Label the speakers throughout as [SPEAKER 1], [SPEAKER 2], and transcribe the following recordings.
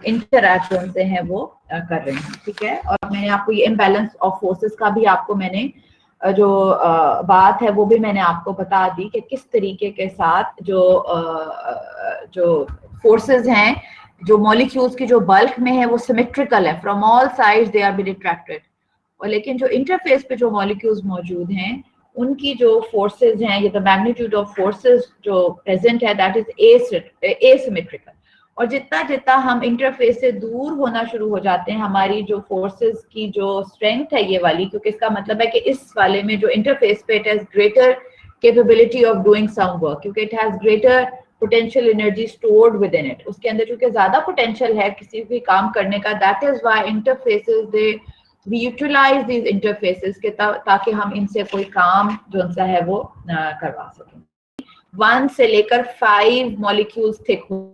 [SPEAKER 1] Interact से हैं वो कर रहे हैं, ठीक है। और मैंने आपको ये इम्बैलेंस ऑफ फोर्सेस का भी आपको मैंने जो बात है वो भी मैंने आपको बता दी कि किस तरीके के साथ जो फोर्सेस हैं, जो मॉलिक्यूल्स की जो बल्क में है वो सिमेट्रिकल है, from all sides they are being attracted. और लेकिन जो इंटरफेस पे जो मॉलिक्यूल्स मौजूद हैं उनकी जो फोर्सेस हैं, ये द मैग्नीट्यूड ऑफ फोर्सेस जो प्रेजेंट है दैट इज एसिमेट्रिकल। और जितना जितना हम इंटरफेस से दूर होना शुरू हो जाते हैं, हमारी जो फोर्सेस की जो स्ट्रेंथ है ये वाली, क्योंकि इसका मतलब है कि इस वाले में जो इंटरफेस पे it has greater capability of doing some work, क्योंकि it has greater potential energy stored with it. उसके अंदर चूंकि ज्यादा पोटेंशियल है किसी भी काम करने का, that is why interfaces they we utilise these interfaces के ताकि हम इनसे कोई काम जो सा है वो करवा सकें। 1 से लेकर 5 मॉलिक्यूल्स थिक हो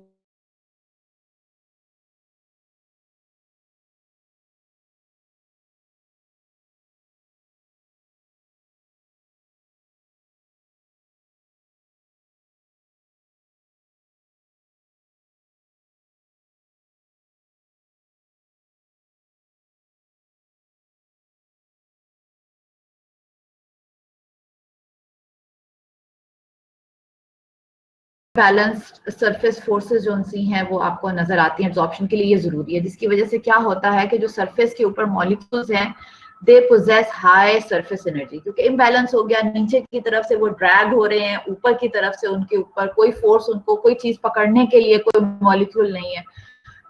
[SPEAKER 1] बैलेंस्ड सरफेस फोर्सेस जो सी हैं वो आपको नजर आती हैं एब्जॉर्प्शन के लिए। ये जरूरी है, जिसकी वजह से क्या होता है कि जो सरफेस के ऊपर मॉलिक्यूल्स हैं they possess high surface energy, क्योंकि इम्बैलेंस हो गया, नीचे की तरफ से वो ड्रैग हो रहे हैं, ऊपर की तरफ से उनके ऊपर कोई फोर्स, उनको कोई चीज पकड़ने के लिए कोई मॉलिक्यूल नहीं है।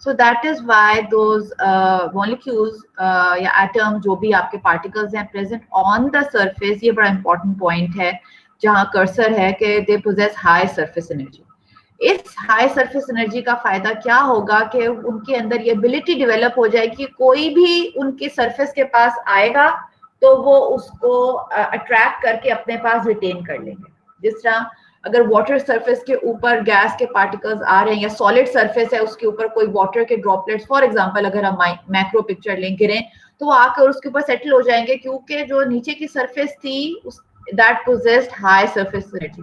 [SPEAKER 1] So that is why those molecules या एटम जो भी आपके पार्टिकल्स हैं प्रेजेंट ऑन द सरफेस, ये बड़ा इंपॉर्टेंट पॉइंट है जहां कर्सर है कि they possess high surface energy. इस हाई सरफेस एनर्जी का फायदा क्या होगा कि उनके अंदर ये एबिलिटी डेवलप हो जाएगी, कोई भी उनके सरफेस के पास आएगा तो वो उसको अट्रैक्ट करके अपने पास रिटेन कर लेंगे। जिस तरह अगर वाटर सरफेस के ऊपर गैस के पार्टिकल्स आ रहे हैं या सॉलिड सरफेस है उसके ऊपर कोई वाटर के ड्रॉपलेट्स, फॉर एग्जांपल अगर हम मैक्रो पिक्चर लें गिरें तो वो आकर उसके ऊपर सेटल हो जाएंगे, क्योंकि जो नीचे की सरफेस थी that possessed high surface energy.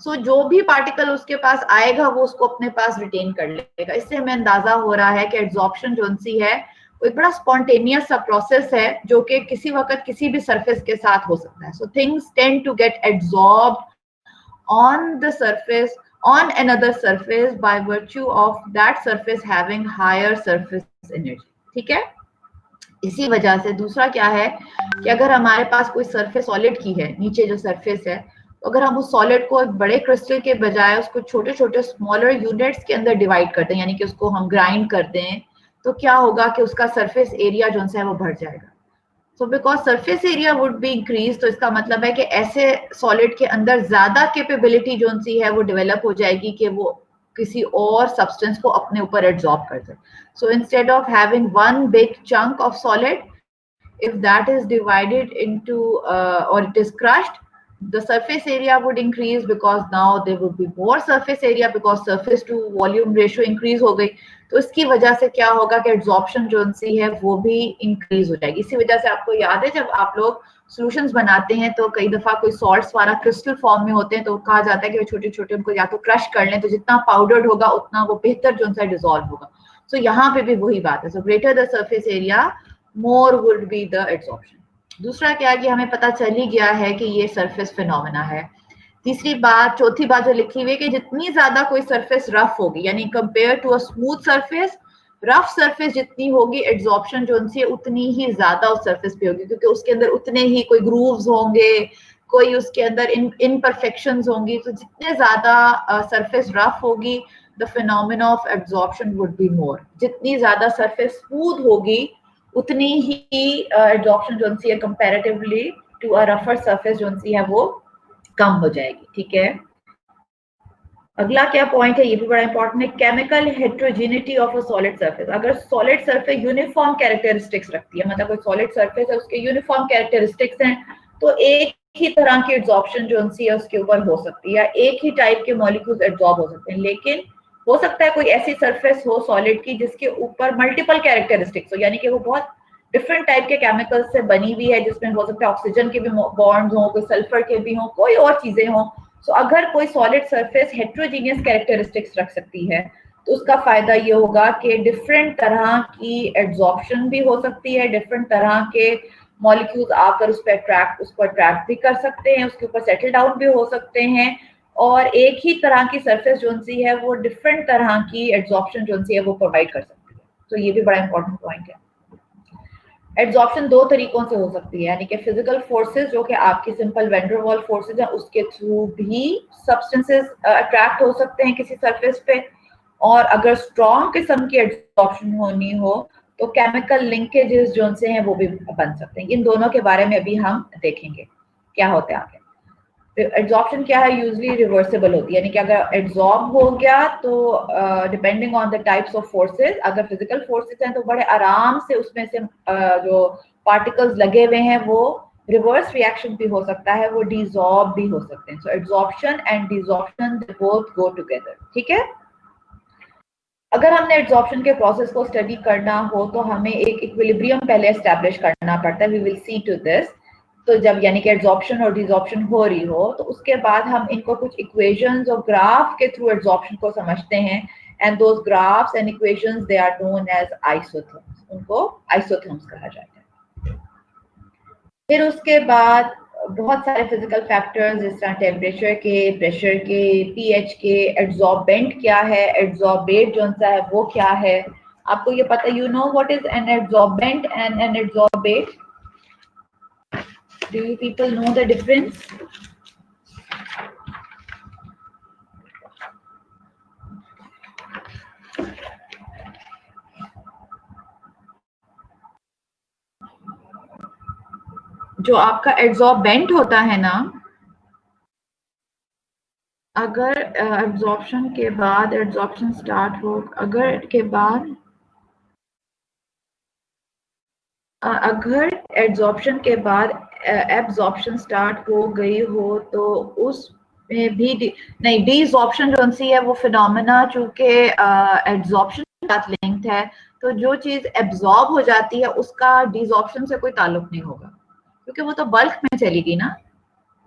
[SPEAKER 1] So जो भी पार्टिकल उसके पास आएगा वो उसको अपने पास रिटेन कर लेगा। इससे हमें अंदाजा हो रहा है कि एब्जॉर्प्शन जो सी है वो एक बड़ा स्पॉन्टेनियस सा प्रोसेस है जो कि किसी वक्त किसी भी सरफेस के साथ हो सकता है। So things tend to get absorbed on the surface on another surface by virtue of that surface having higher surface energy, ठीक है। इसी वजह से दूसरा क्या है कि अगर हमारे पास कोई सरफेस सॉलिड की है, नीचे जो सरफेस है, तो अगर हम उस सॉलिड को एक बड़े क्रिस्टल के बजाय उसको छोटे छोटे स्मॉलर यूनिट्स के अंदर डिवाइड करते हैं, यानी कि उसको हम ग्राइंड करते हैं, तो क्या होगा कि उसका सरफेस एरिया जो है वो बढ़ जाएगा। So because surface area would be increase, तो इसका मतलब है कि ऐसे सॉलिड के अंदर ज्यादा कैपेबिलिटी जो सी है वो डेवलप हो जाएगी कि वो किसी और सब्सटेंस को अपने ऊपर एब्जॉर्ब कर जाए। So instead of having one big chunk of solid, if that is divided into or it is crushed, the surface area would increase because now there would be more surface area because surface to volume ratio increase हो गई। तो इसकी वजह से क्या होगा कि absorption जो सी है वो भी इंक्रीज हो जाएगी। इसी वजह से आपको याद है जब आप लोग सॉल्यूशंस बनाते हैं तो कई दफा कोई सॉल्ट्स वाला क्रिस्टल फॉर्म में होते हैं तो कहा जाता है कि छोटे छोटे उनको या तो क्रश कर लें, तो जितना पाउडर्ड होगा उतना वो बेहतर जो सा डिसॉल्व होगा। सो यहाँ पे भी वही बात है। So greater the surface area more would be the absorption. दूसरा क्या कि हमें पता चल ही गया है कि ये सरफेस फिनोमेना है। तीसरी बात, चौथी बात जो लिखी हुई है कि जितनी ज्यादा कोई सरफेस रफ होगी, यानी compare to a smooth surface, rough surface जितनी होगी एब्जॉर्प्शन जो उनसे उतनी ही ज्यादा उस सरफेस पे होगी, क्योंकि उसके अंदर उतने ही कोई ग्रूव्स होंगे, कोई उसके अंदर इनपरफेक्शंस होंगी। तो जितने ज्यादा सरफेस रफ होगी the phenomena of absorption would be more. जितनी ज्यादा सरफेस स्मूथ होगी उतनी ही एब्जॉर्प्शन जो सी है कंपैरेटिवली टू अ रफर सरफेस जो सी है वो कम हो जाएगी, ठीक है। अगला क्या पॉइंट है, ये भी बड़ा इंपॉर्टेंट है, chemical heterogeneity of a solid surface. अगर सॉलिड सरफेस यूनिफॉर्म कैरेक्टरिस्टिक्स रखती है, मतलब कोई सॉलिड सरफेस है उसके यूनिफॉर्म कैरेक्टरिस्टिक्स हैं, तो एक ही तरह की एब्जॉर्प्शन जो सी है उसके ऊपर हो सकती है, एक ही टाइप के मॉलिक्यूल्स एब्जॉर्ब हो सकते हैं। लेकिन हो सकता है कोई ऐसी सरफेस हो सॉलिड की जिसके ऊपर मल्टीपल कैरेक्टरिस्टिक्स हो, यानी कि वो बहुत डिफरेंट टाइप के केमिकल्स से बनी हुई है, जिसमें हो सकता है ऑक्सीजन के भी बॉन्ड्स हो, कोई सल्फर के भी हो, कोई और चीजें हो। सो अगर कोई सॉलिड सरफेस हेट्रोजीनियस कैरेक्टरिस्टिक्स रख सकती है तो उसका फायदा ये होगा कि डिफरेंट तरह की एड्सॉर्प्शन भी हो सकती है, डिफरेंट तरह के मॉलिक्यूल्स आकर उस पर अट्रैक्ट भी कर सकते हैं, उसके ऊपर सेटल डाउन भी हो सकते हैं, और एक ही तरह की सरफेस जो सी है वो डिफरेंट तरह की एड्सॉर्प्शन जो सी है वो प्रोवाइड कर सकती है। तो ये भी बड़ा इंपॉर्टेंट पॉइंट है। एड्सॉर्प्शन दो तरीकों से हो सकती है, यानी कि फिजिकल फोर्सेस जो कि आपकी सिंपल वैन डर वाल फोर्सेस है उसके थ्रू भी सब्सटेंसेस अट्रैक्ट हो सकते हैं किसी सरफेस पे, और अगर स्ट्रॉन्ग किस्म की एड्सॉर्प्शन होनी हो तो केमिकल लिंकेजेस जो से हैं वो भी बन सकते हैं। इन दोनों के बारे में अभी हम देखेंगे क्या होता है आगे। एड्सॉर्प्शन क्या है, यूजली रिवर्सिबल होती है, यानी कि अगर एड्सॉर्ब हो गया तो depending on the types of forces, अगर फिजिकल फोर्सेस हैं तो बड़े आराम से उसमें से जो पार्टिकल्स लगे हुए हैं वो रिवर्स रिएक्शन भी हो सकता है, वो डिसॉर्ब भी हो सकते हैं। So adsorption and desorption they both go together. ठीक है, अगर हमने एड्सॉर्प्शन के प्रोसेस को स्टडी करना हो तो हमें एक इक्विलिब्रियम पहले एस्टैब्लिश करना पड़ता है। We will see to this. तो जब यानी कि एड्सॉर्प्शन और डिसॉर्प्शन हो रही हो तो उसके बाद हम इनको कुछ इक्वेशंस और ग्राफ के थ्रू एड्सॉर्प्शन को समझते हैं, and those graphs and equations they are known as isotherms, उनको आइसोथर्म्स कहा जाता है। फिर उसके बाद बहुत सारे फिजिकल फैक्टर्स जिस तरह टेम्परेचर के, प्रेशर के, पीएच के, एड्सॉर्बेंट क्या है, एड्सॉर्बेट जो सा है वो क्या है, आपको ये पता, you know what is an adsorbent and an adsorbate? Do you people know the difference? जो आपका एड्सॉर्बेंट होता है ना, अगर एब्जॉर्प्शन के बाद एड्सॉर्प्शन स्टार्ट हो, अगर के बाद अगर एड्सॉर्प्शन के बाद एब्जॉर्प्शन स्टार्ट हो गई हो तो उसमें भी नहीं, डीसॉर्प्शन जो सी है वो फिनोमेना चूंकि एड्सॉर्प्शन के साथ लिंक्ड है, तो जो चीज एब्जॉर्ब हो जाती है उसका डीसॉर्प्शन से कोई ताल्लुक नहीं होगा, क्योंकि वो तो बल्क में चलेगी ना।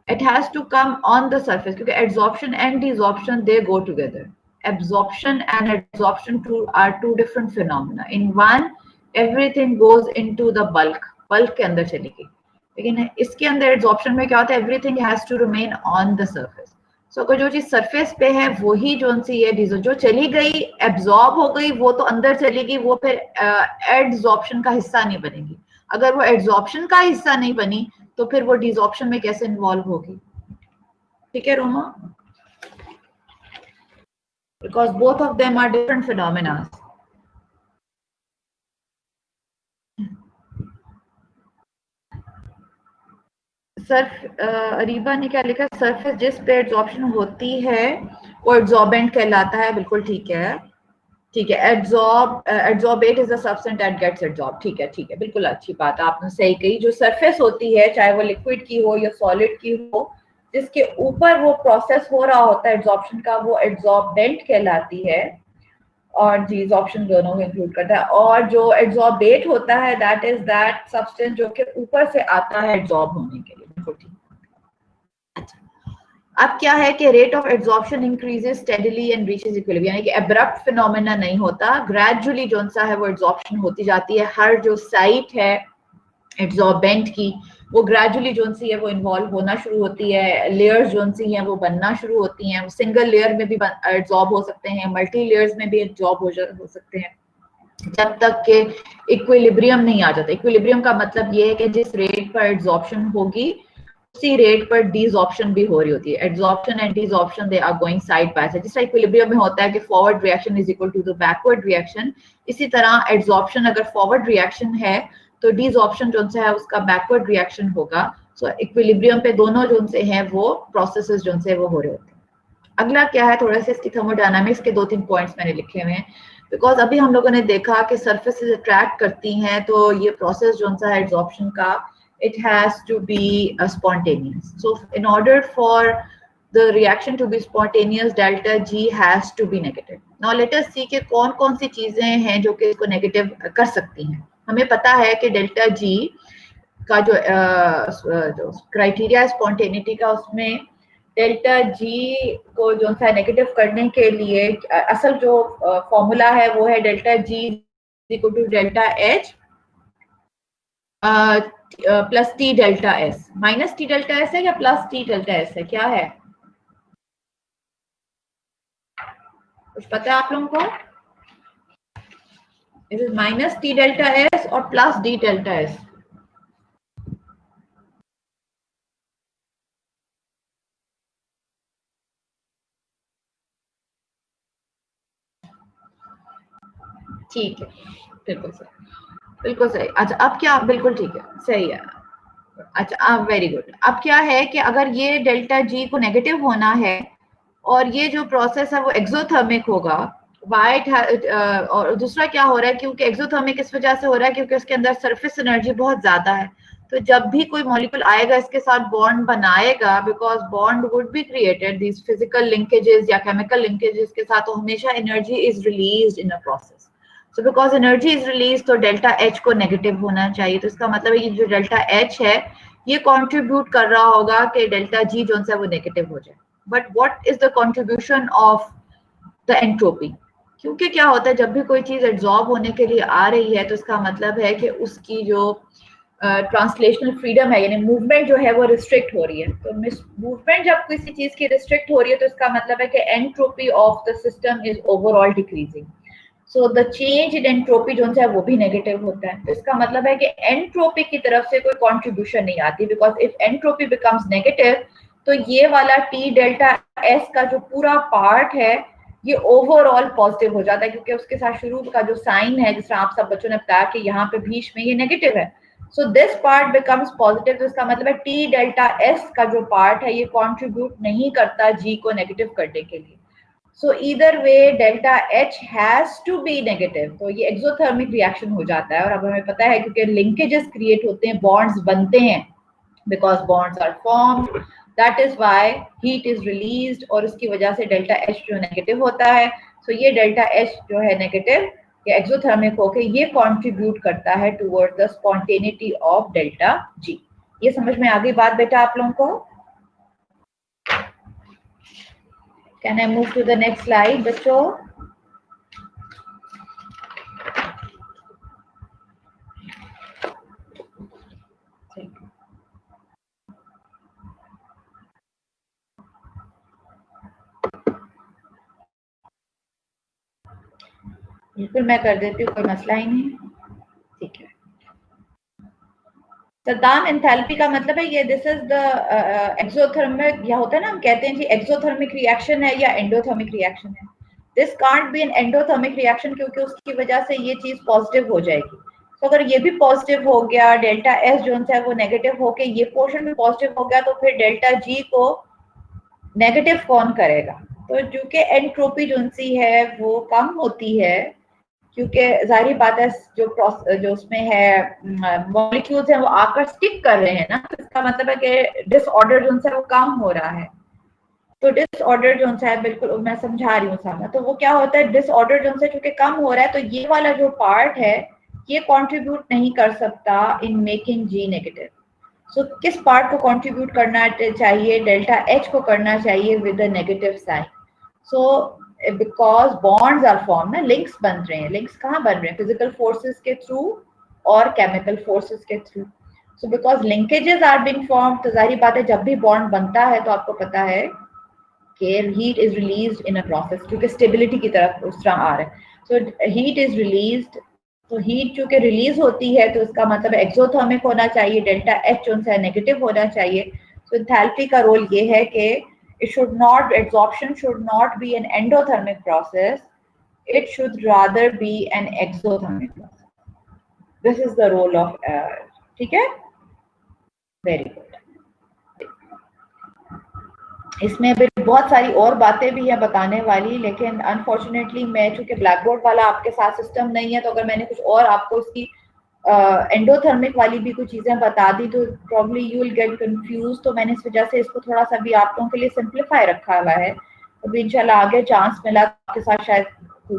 [SPEAKER 1] It has to come on the surface, क्योंकि absorption and desorption they go together. Absorption and adsorption are two different phenomena. In one, everything goes into the bulk के अंदर चलेगी, लेकिन इसके अंदर एब्जॉर्प्शन में क्या होता है, everything has to remain on the surface. So अगर जो चीज सरफेस पे है वही जो सी है जो चली गई, एब्जॉर्ब हो गई, वो तो अंदर चलेगी, वो फिर एड्सॉर्प्शन का हिस्सा नहीं बनेगी। अगर वो एड्सॉर्प्शन का हिस्सा नहीं बनी तो फिर वो डिसऑर्प्शन में कैसे इन्वॉल्व होगी? ठीक है Roma, because both of them are different phenomena. सर्फ अरीबा ने क्या लिखा, सरफेस जिस पे एड्सॉर्प्शन होती है वो एड्सॉर्बेंट कहलाता है। बिल्कुल ठीक है, ठीक है। Adsorbate is a substance that gets adsorb. ठीक है, ठीक है, बिल्कुल अच्छी बात आपने सही कही। जो सरफेस होती है चाहे वो लिक्विड की हो या सॉलिड की हो, जिसके ऊपर वो प्रोसेस हो रहा होता है एड्सॉर्प्शन का, वो एड्सॉर्बेंट कहलाती है, और डिसऑर्प्शन दोनों को इंक्लूड करता है। और जो एड्सॉर्बेट होता है दैट इज दैट सब्सटेंस जो कि ऊपर से आता है एड्सॉर्ब होने के लिए। बिल्कुल ठीक। अच्छा, अब क्या है कि rate of adsorption increases steadily and reaches equilibrium, यानी कि एब्रप्ट फिनोमेना नहीं होता, ग्रेजुअली जो सा है वो एड्सॉर्प्शन होती जाती है। हर जो साइट है एड्सॉर्बेंट की वो ग्रेजुअली जो सी है वो इन्वॉल्व होना शुरू होती है, लेयर्स जो सी हैं वो बनना शुरू होती हैं। सिंगल लेयर में भी एड्सॉर्ब हो सकते हैं, मल्टी लेयर्स में भी एड्सॉर्ब हो सकते हैं, जब तक के इक्विलिब्रियम नहीं आ जाता। इक्विलिब्रियम का मतलब ये है कि जिस रेट पर एड्सॉर्प्शन होगी उसी रेट पर डिसऑर्प्शन भी हो रही होती है। Adsorption and desorption they are going side by side. जिस तरह इक्विलिब्रियम में होता है कि forward reaction is equal to the backward reaction, इसी तरह एड्सॉर्प्शन अगर फॉरवर्ड रिएक्शन है तो डिसऑर्प्शन जो है उसका बैकवर्ड रिएक्शन होगा। सो इक्विलिब्रियम पे दोनों जो से हैं वो प्रोसेसेस जो से वो हो रहे होते हैं। अगला क्या है, थोड़ा सा इसकी थर्मोडायनामिक्स के 2-3 पॉइंट्स मैंने लिखे हुए हैं, बिकॉज अभी हम लोगों ने देखा कि सरफेसेस अट्रैक्ट करती हैं, तो ये प्रोसेस जो सा है एड्सॉर्प्शन का, it has to be spontaneous. So in order for the reaction to be spontaneous, delta G has to be negative. Now let us see कि कौन कौन सी चीजें हैं जो कि इसको नेगेटिव कर सकती हैं। हमें पता है कि डेल्टा G का जो क्राइटेरिया स्पॉन्टेनिटी का, उसमें डेल्टा जी को जो सा नेगेटिव करने के लिए असल जो फॉर्मूला है वो है delta G equal to delta H plus T delta S, minus T delta S है या प्लस टी डेल्टा एस है, क्या है, कुछ पता है आप लोगों को? It is minus T delta S और प्लस डी डेल्टा एस। ठीक है, बिल्कुल सही, बिल्कुल सही। अच्छा अब क्या, बिल्कुल ठीक है, सही है। अच्छा अब वेरी गुड। अब क्या है कि अगर ये डेल्टा जी को नेगेटिव होना है और ये जो प्रोसेस है वो एक्सोथर्मिक होगा, वाइट और दूसरा क्या हो रहा है, क्योंकि एक्सोथर्मिक इस वजह से हो रहा है क्योंकि उसके अंदर सरफेस एनर्जी बहुत ज्यादा है। तो जब भी कोई मॉलिक्यूल आएगा इसके साथ बॉन्ड बनाएगा, because bond would be created these physical linkages या केमिकल लिंकेजेस के साथ, तो हमेशा energy is released in a process. So because energy is release तो डेल्टा एच को नेगेटिव होना चाहिए। तो इसका मतलब है कि जो डेल्टा एच है ये कंट्रीब्यूट कर रहा होगा कि डेल्टा जी जो है वो नेगेटिव हो जाए। But what is the contribution of the entropy? क्योंकि क्या होता है जब भी कोई चीज एब्जॉर्ब होने के लिए आ रही है तो इसका मतलब है कि उसकी जो ट्रांसलेशनल फ्रीडम है, यानी मूवमेंट जो है वो रिस्ट्रिक्ट हो रही है। तो मूवमेंट जब किसी चीज की रिस्ट्रिक्ट हो रही है तो इसका मतलब है कि entropy of the system is overall decreasing. So the change in entropy जो है वो भी नेगेटिव होता है। तो इसका मतलब है कि एंट्रोपी की तरफ से कोई कंट्रीब्यूशन नहीं आती, because if entropy becomes negative तो ये वाला टी डेल्टा एस का जो पूरा पार्ट है ये ओवरऑल पॉजिटिव हो जाता है, क्योंकि उसके साथ शुरू का जो साइन है, जिस तरह आप सब बच्चों ने बताया कि यहाँ पे बीच में ये नेगेटिव है, so this part becomes positive. तो इसका मतलब है टी डेल्टा एस का जो पार्ट है ये कंट्रीब्यूट नहीं करता जी को नेगेटिव करने के लिए। So either way delta H has to be negative, तो ये एक्सोथर्मिक रिएक्शन हो जाता है। और अब हमें पता है क्योंकि लिंकेजेस क्रिएट होते हैं, बॉन्ड्स बनते हैं, because bonds are formed, that is why heat is released, और इसकी वजह से डेल्टा एच जो नेगेटिव होता है। सो ये डेल्टा एच जो है नेगेटिव या एक्सोथर्मिक होकर ये कंट्रीब्यूट करता है toward the spontaneity of delta G. ये समझ में आ गई बात बेटा आप लोगों को? Can I move to the next slide बच्चों? बिल्कुल मैं कर देती हूँ, कोई मसला ही नहीं। ठीक है, सदाम एंथैल्पी का मतलब है ये दिस इज द एक्सोथर्मिक, या होता है ना हम कहते हैं जी एक्सोथर्मिक रिएक्शन है या एंडोथर्मिक रिएक्शन है। This can't be an endothermic reaction क्योंकि उसकी वजह से ये चीज पॉजिटिव हो जाएगी। तो अगर ये भी पॉजिटिव हो गया, डेल्टा एस जो है वो नेगेटिव होके ये पोर्शन भी पॉजिटिव हो गया, तो फिर डेल्टा जी को नेगेटिव कौन करेगा? तो क्योंकि एंट्रोपी जो सी है वो कम होती है, क्योंकि जाहिर बात है जो उसमें है मॉलिक्यूल्स हैं वो आकर स्टिक कर रहे हैं ना, तो इसका मतलब है कि डिसऑर्डर जो है वो कम हो रहा है। तो डिसऑर्डर जो है, बिल्कुल मैं समझा रही हूँ सामना, तो वो क्या होता है डिसऑर्डर जो है चूंकि कम हो रहा है तो ये वाला जो पार्ट है ये कंट्रीब्यूट नहीं कर सकता इन मेकिंग जी नेगेटिव। सो किस पार्ट को कंट्रीब्यूट करना चाहिए? डेल्टा एच को करना चाहिए with a negative sign. So because bonds are form ना, लिंक्स बन रहे हैं। लिंक्स कहाँ बन रहे हैं? फिजिकल फोर्सेस के थ्रू और केमिकल फोर्सेस के through. So because linkages are being form, तो जाहिर बात है जब भी बॉन्ड बनता है तो आपको पता है कि heat is released in a process, क्योंकि स्टेबिलिटी की तरफ उस तरह आ रहा है। सो हीट इज रिलीज्ड, तो हीट चूंकि रिलीज होती है तो इसका मतलब एक्सोथर्मिक होना चाहिए, डेल्टा एच जो है नेगेटिव होना चाहिए। तो एंथैल्पी का रोल ये है कि it should not, absorption should not be an endothermic process, it should rather be an exothermic process. This is the role of air. ठीक है, वेरी गुड। इसमें भी बहुत सारी और बातें भी हैं बताने वाली, लेकिन अनफॉर्चुनेटली मैं चूंकि ब्लैक बोर्ड वाला आपके साथ सिस्टम नहीं है, तो अगर मैंने कुछ और आपको इसकी एंडोथर्मिक वाली भी कुछ चीजें बता दी तो probably you will get confuse. तो मैंने इस वजह से इसको थोड़ा सा भी आप लोगों के लिए सिंप्लीफाई रखा हुआ है। तो इंशाल्लाह आगे चांस मिला आपके साथ, शायद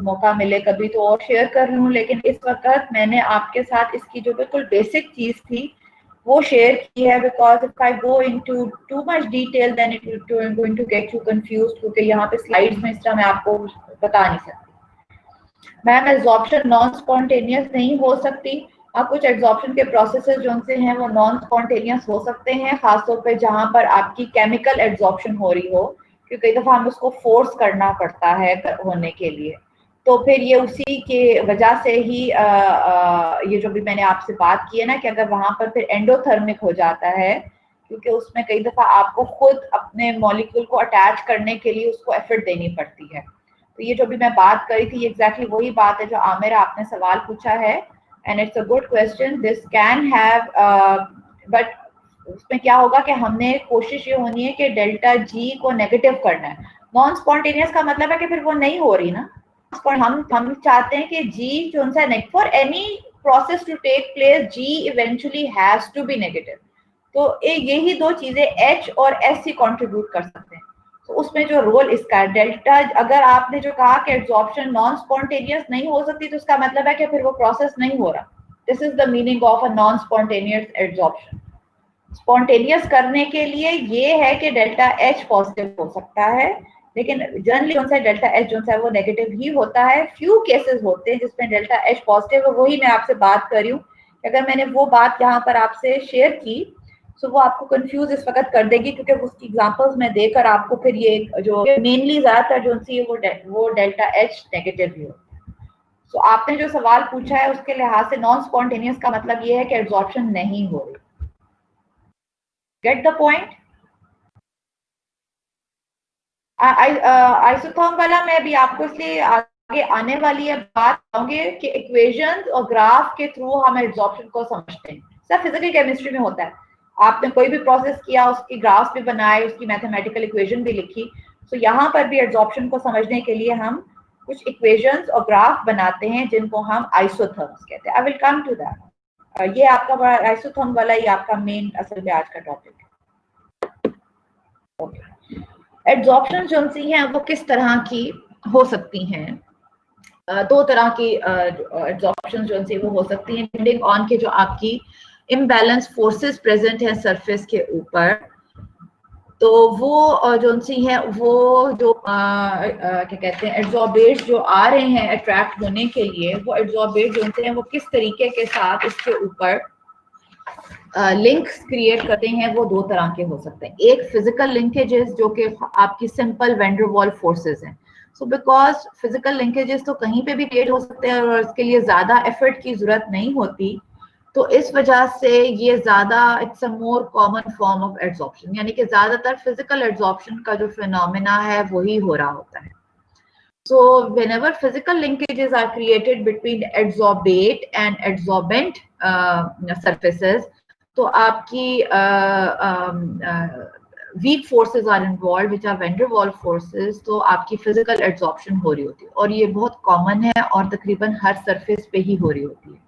[SPEAKER 1] मौका मिले कभी तो और शेयर कर लूँ, लेकिन इस वक्त मैंने आपके साथ इसकी जो बिल्कुल बेसिक चीज थी वो शेयर की है, because if I go into too much detail then it will going to get you confused, क्योंकि यहाँ पे स्लाइड्स में इस तरह मैं आपको बता नहीं सकती। मैम एब्जॉर्प्शन नॉन स्पॉन्टेनियस नहीं हो सकती। कुछ एब्जॉर्प्शन के प्रोसेसेस जो से हैं वो नॉन स्पॉन्टेनियस हो सकते हैं, खासतौर पे जहाँ पर आपकी केमिकल एब्जॉर्प्शन हो रही हो, क्योंकि कई दफ़ा हमें उसको फोर्स करना पड़ता है होने के लिए। तो फिर ये उसी के वजह से ही ये जो भी मैंने आपसे बात की है ना, कि अगर वहां पर फिर एंडोथर्मिक हो जाता है, क्योंकि उसमें कई दफा आपको खुद अपने मॉलिक्यूल को अटैच करने के लिए उसको एफर्ट देनी पड़ती है। तो ये जो भी मैं बात करी थी एग्जैक्टली वही बात है जो आमिर आपने सवाल पूछा है, and it's a good question. This can have, but उसमें क्या होगा कि हमने कोशिश ये होनी है कि डेल्टा जी को नेगेटिव करना है। नॉन स्पॉन्टेनियस का मतलब है कि फिर वो नहीं हो रही ना, हम चाहते हैं कि जी जो सा for any process to take place G eventually has to be negative. तो यही दो चीजें एच और एस ही कंट्रीब्यूट कर सकते हैं। तो उसमें जो रोल इसका डेल्टा, अगर आपने जो कहा कि एब्जॉर्प्शन नॉन स्पॉन्टेनियस नहीं हो सकती, तो उसका मतलब है कि फिर वो प्रोसेस नहीं हो रहा। This is the meaning of a non spontaneous absorption. Spontaneous करने के लिए ये है कि डेल्टा एच पॉजिटिव हो सकता है, लेकिन जनरली कौन सा डेल्टा एच जो है वो नेगेटिव ही होता है। फ्यू केसेस होते हैं जिसमें डेल्टा एच पॉजिटिव है, वही मैं आपसे बात कर रही हूँ। अगर मैंने वो बात यहाँ पर आपसे शेयर की तो वो आपको कंफ्यूज इस वक्त कर देगी, क्योंकि उसकी एग्जांपल्स में देकर आपको फिर ये जो मेनली ज्यादातर जो सी वो डेल्टा एच नेगेटिव ही होता है। तो आपने जो सवाल पूछा है उसके लिहाज से नॉन स्पॉन्टेनियस का मतलब ये है कि एब्जॉर्प्शन नहीं हो रही। Get the point? आइसोथर्म वाला मैं अभी आपको इसलिए आगे आने वाली है बात बताऊंगी कि इक्वेशंस और ग्राफ के थ्रू हम एब्जॉर्प्शन को समझते हैं। सब फिजिकल केमिस्ट्री में होता है। आपने कोई भी प्रोसेस किया, उसकी ग्राफ भी बनाए, उसकी मैथमेटिकल इक्वेशन भी लिखी, तो यहाँ पर भी एब्जॉर्प्शन को समझने के लिए हम कुछ इक्वेशंस और ग्राफ बनाते हैं जिनको हम आइसोथर्म्स कहते हैं। I will come to that. ये आपका बड़ा आइसोथर्म वाला ही आपका मेन असल में आज का टॉपिक है। ओके, एब्जॉर्प्शन जो सी हैं वो किस तरह की हो सकती हैं? दो तरह की एब्जॉर्प्शन जो सी वो हो सकती हैं डिपेंडिंग ऑन के जो आपकी इम्बैलेंस फोर्सेस प्रेजेंट है सरफेस के ऊपर। तो वो जो सी हैं वो जो क्या कहते हैं एब्जॉर्बेट्स जो आ रहे हैं अट्रैक्ट होने के लिए, वो एब्जॉर्बेट जो से हैं वो किस तरीके के साथ इसके ऊपर लिंक्स क्रिएट करते हैं, वो दो तरह के हो सकते हैं। एक फिजिकल लिंकेजेस जो कि आपकी simple van der Waals forces हैं। सो बिकॉज फिजिकल लिंकेजेस तो कहीं पे भी क्रिएट हो सकते हैं और इसके लिए ज्यादा एफर्ट की जरूरत नहीं होती, तो इस वजह से ये ज्यादा it's a more common form of absorption, यानी कि ज्यादातर फिजिकल एब्जॉर्प्शन का जो फिनोमेना है वही हो रहा होता है। So whenever physical linkages are created between adsorbate and adsorbent surfaces, तो आपकी weak forces are involve which are van der Waals forces, तो आपकी फिजिकल एब्जॉर्प्शन हो रही होती है और ये बहुत कॉमन है और तकरीबन हर सरफेस पे ही हो रही होती है।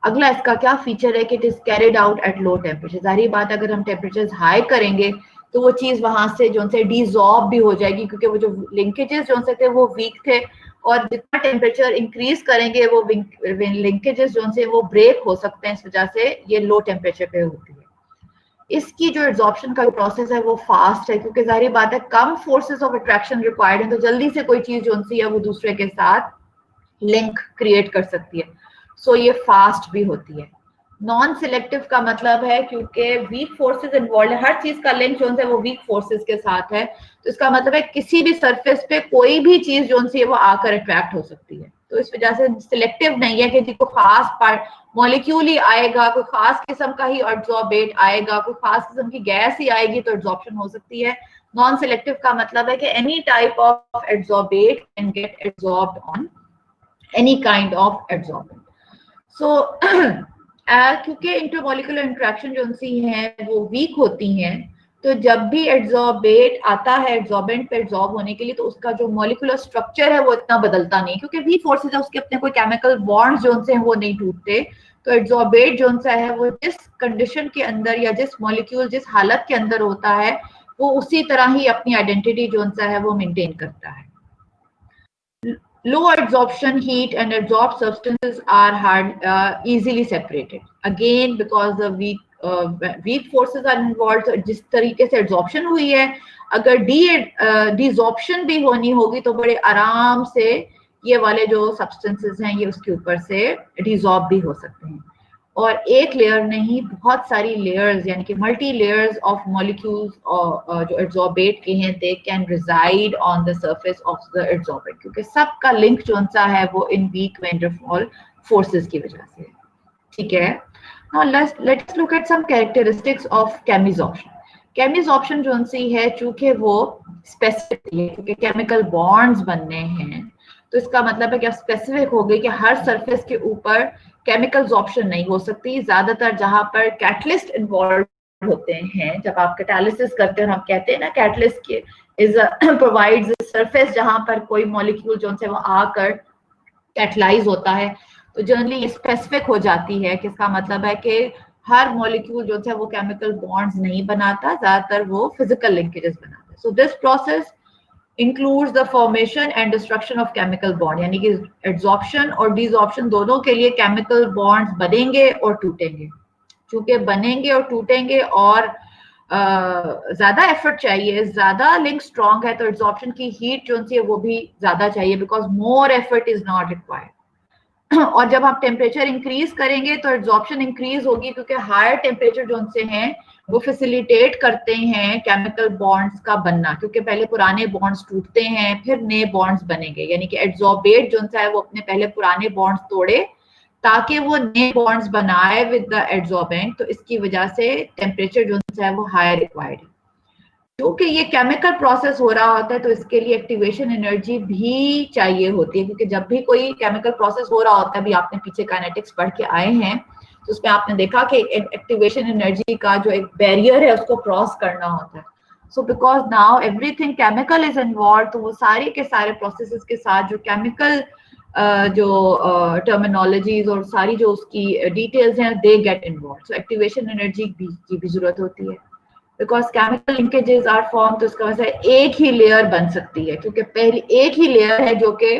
[SPEAKER 1] अगला इसका क्या फीचर है कि it is carried out at low temperature. जाहिर बात अगर हम टेम्परेचर हाई करेंगे तो वो चीज वहां से जो से डिसॉल्व भी हो जाएगी, क्योंकि वो जो लिंकेजेस जो से थे वो वीक थे, और जितना टेम्परेचर इंक्रीज करेंगे वो लिंकेजेस जो से वो ब्रेक हो सकते हैं। इस वजह से ये लो टेम्परेचर पे होती है। इसकी जो एब्जॉर्प्शन का प्रोसेस है वो फास्ट है, क्योंकि जाहिर बात है कम फोर्सेस ऑफ अट्रैक्शन रिक्वायर्ड है, तो जल्दी से कोई चीज जो सी है वो दूसरे के साथ लिंक क्रिएट कर सकती है। सो ये फास्ट भी होती है। नॉन सिलेक्टिव का मतलब है क्योंकि वीक फोर्सेस इन्वॉल्व है, हर चीज का लिंक जो है वो वीक फोर्सेस के साथ है, तो इसका मतलब है किसी भी सरफेस पे कोई भी चीज जो है वो आकर अट्रैक्ट हो सकती है। तो इस वजह से सिलेक्टिव नहीं है कि जिसको खास पार्ट मॉलिक्यूल ही आएगा, कोई खास किस्म का ही एब्जॉर्बेट आएगा, कोई खास किस्म की गैस ही आएगी तो एब्जॉर्प्शन हो सकती है। नॉन सिलेक्टिव का मतलब है कि any type of absorbent can get absorbed on any kind of adsorbent. So क्योंकि इंटरमॉलिक्यूलर इंटरेक्शन जो सी हैं वो वीक होती हैं, तो जब भी एड्सॉर्बेट आता है एड्सॉर्बेंट पे एड्सॉर्ब होने के लिए, तो उसका जो मॉलिक्यूलर स्ट्रक्चर है वो इतना बदलता नहीं, क्योंकि वीक फोर्सेस है उसके अपने कोई केमिकल बॉन्ड्स जो से हैं वो नहीं टूटते। तो एड्सॉर्बेट जो सा है वो जिस कंडीशन के अंदर या जिस मॉलिक्यूल जिस हालत के अंदर होता है वो उसी तरह ही अपनी आइडेंटिटी जो सा है वो मेंटेन करता है। Low absorption heat and absorbed substances are easily separated. Again, because the weak weak forces are involve, जिस तरीके से एब्जॉर्प्शन हुई है, अगर डिजॉर्प्शन भी होनी होगी तो बड़े आराम से ये वाले जो सब्सटेंसेस हैं ये उसके ऊपर से डिजॉर्ब भी हो सकते हैं। और एक लेयर नहीं, बहुत सारी लेयर्स, यानी कि मल्टी लेयर्स ऑफ मॉलिक्यूल्स जो एड्सॉर्बेट के हैं, they can reside on the surface of the adsorbate, क्योंकि सबका लिंक जो सा है वो इन वीक वैन डर वाल फोर्सेस की वजह से। ठीक है, now let's look at some characteristics of chemisorption. chemisorption जो सी है, चूंकि वो स्पेसिफिक है, क्योंकि केमिकल बॉन्ड्स बनने हैं, तो इसका मतलब है कि स्पेसिफिक हो गई कि हर सरफेस के ऊपर केमिकल ऑप्शन नहीं हो सकती। ज्यादातर जहां पर कैटलिस्ट इन्वॉल्व होते हैं, जब आप कैटालिसिस करते हैं, हम कहते हैं ना कैटलिस्ट के इज प्रोवाइड्स सरफेस जहां पर कोई मॉलिक्यूल जो है वो आकर कैटलाइज होता है, तो जनरली स्पेसिफिक हो जाती है, किसका मतलब है कि हर मॉलिक्यूल जो है वो केमिकल बॉन्ड्स नहीं बनाता, ज्यादातर वो फिजिकल लिंकेजेस बनाता है। So this process includes the formation and destruction of chemical bond, यानी कि एड्सॉर्प्शन और डिसॉर्प्शन दोनों के लिए केमिकल बॉन्ड्स बनेंगे और टूटेंगे। चूंकि बनेंगे और टूटेंगे और ज्यादा एफर्ट चाहिए, ज्यादा लिंक स्ट्रॉन्ग है, तो एड्सॉर्प्शन की हीट जो है वो भी ज्यादा चाहिए, because more effort is not required. और जब आप टेम्परेचर इंक्रीज करेंगे तो एब्जॉर्प्शन इंक्रीज होगी, क्योंकि हायर टेम्परेचर जो उनसे हैं वो फैसिलिटेट करते हैं केमिकल बॉन्ड्स का बनना, क्योंकि पहले पुराने बॉन्ड्स टूटते हैं फिर नए बॉन्ड्स बनेंगे, यानी कि एड्सॉर्बेट जो है वो अपने पहले पुराने बॉन्ड्स तोड़े ताकि वो नए बॉन्ड्स बनाए विद द एड्सॉर्बेंट। तो इसकी वजह से टेम्परेचर जो है वो हायर रिक्वायर्ड है। क्योंकि ये केमिकल प्रोसेस हो रहा होता है तो इसके लिए एक्टिवेशन एनर्जी भी चाहिए होती है, क्योंकि जब भी कोई केमिकल प्रोसेस हो रहा होता है, अभी आपने पीछे काइनेटिक्स पढ़ के आए हैं, तो उसमें आपने देखा कि एक्टिवेशन एनर्जी का जो एक बैरियर है उसको क्रॉस करना होता है। So because now everything chemical is involve, तो वो सारे के सारे प्रोसेसेस के साथ जो केमिकल जो टर्मिनोलॉजीज और सारी जो उसकी डिटेल्स हैं, they get involve. So activation energy की भी जरूरत होती है, because chemical linkages are form, तो इसका मतलब एक ही लेयर बन सकती है, क्योंकि पहली एक ही लेयर है जो कि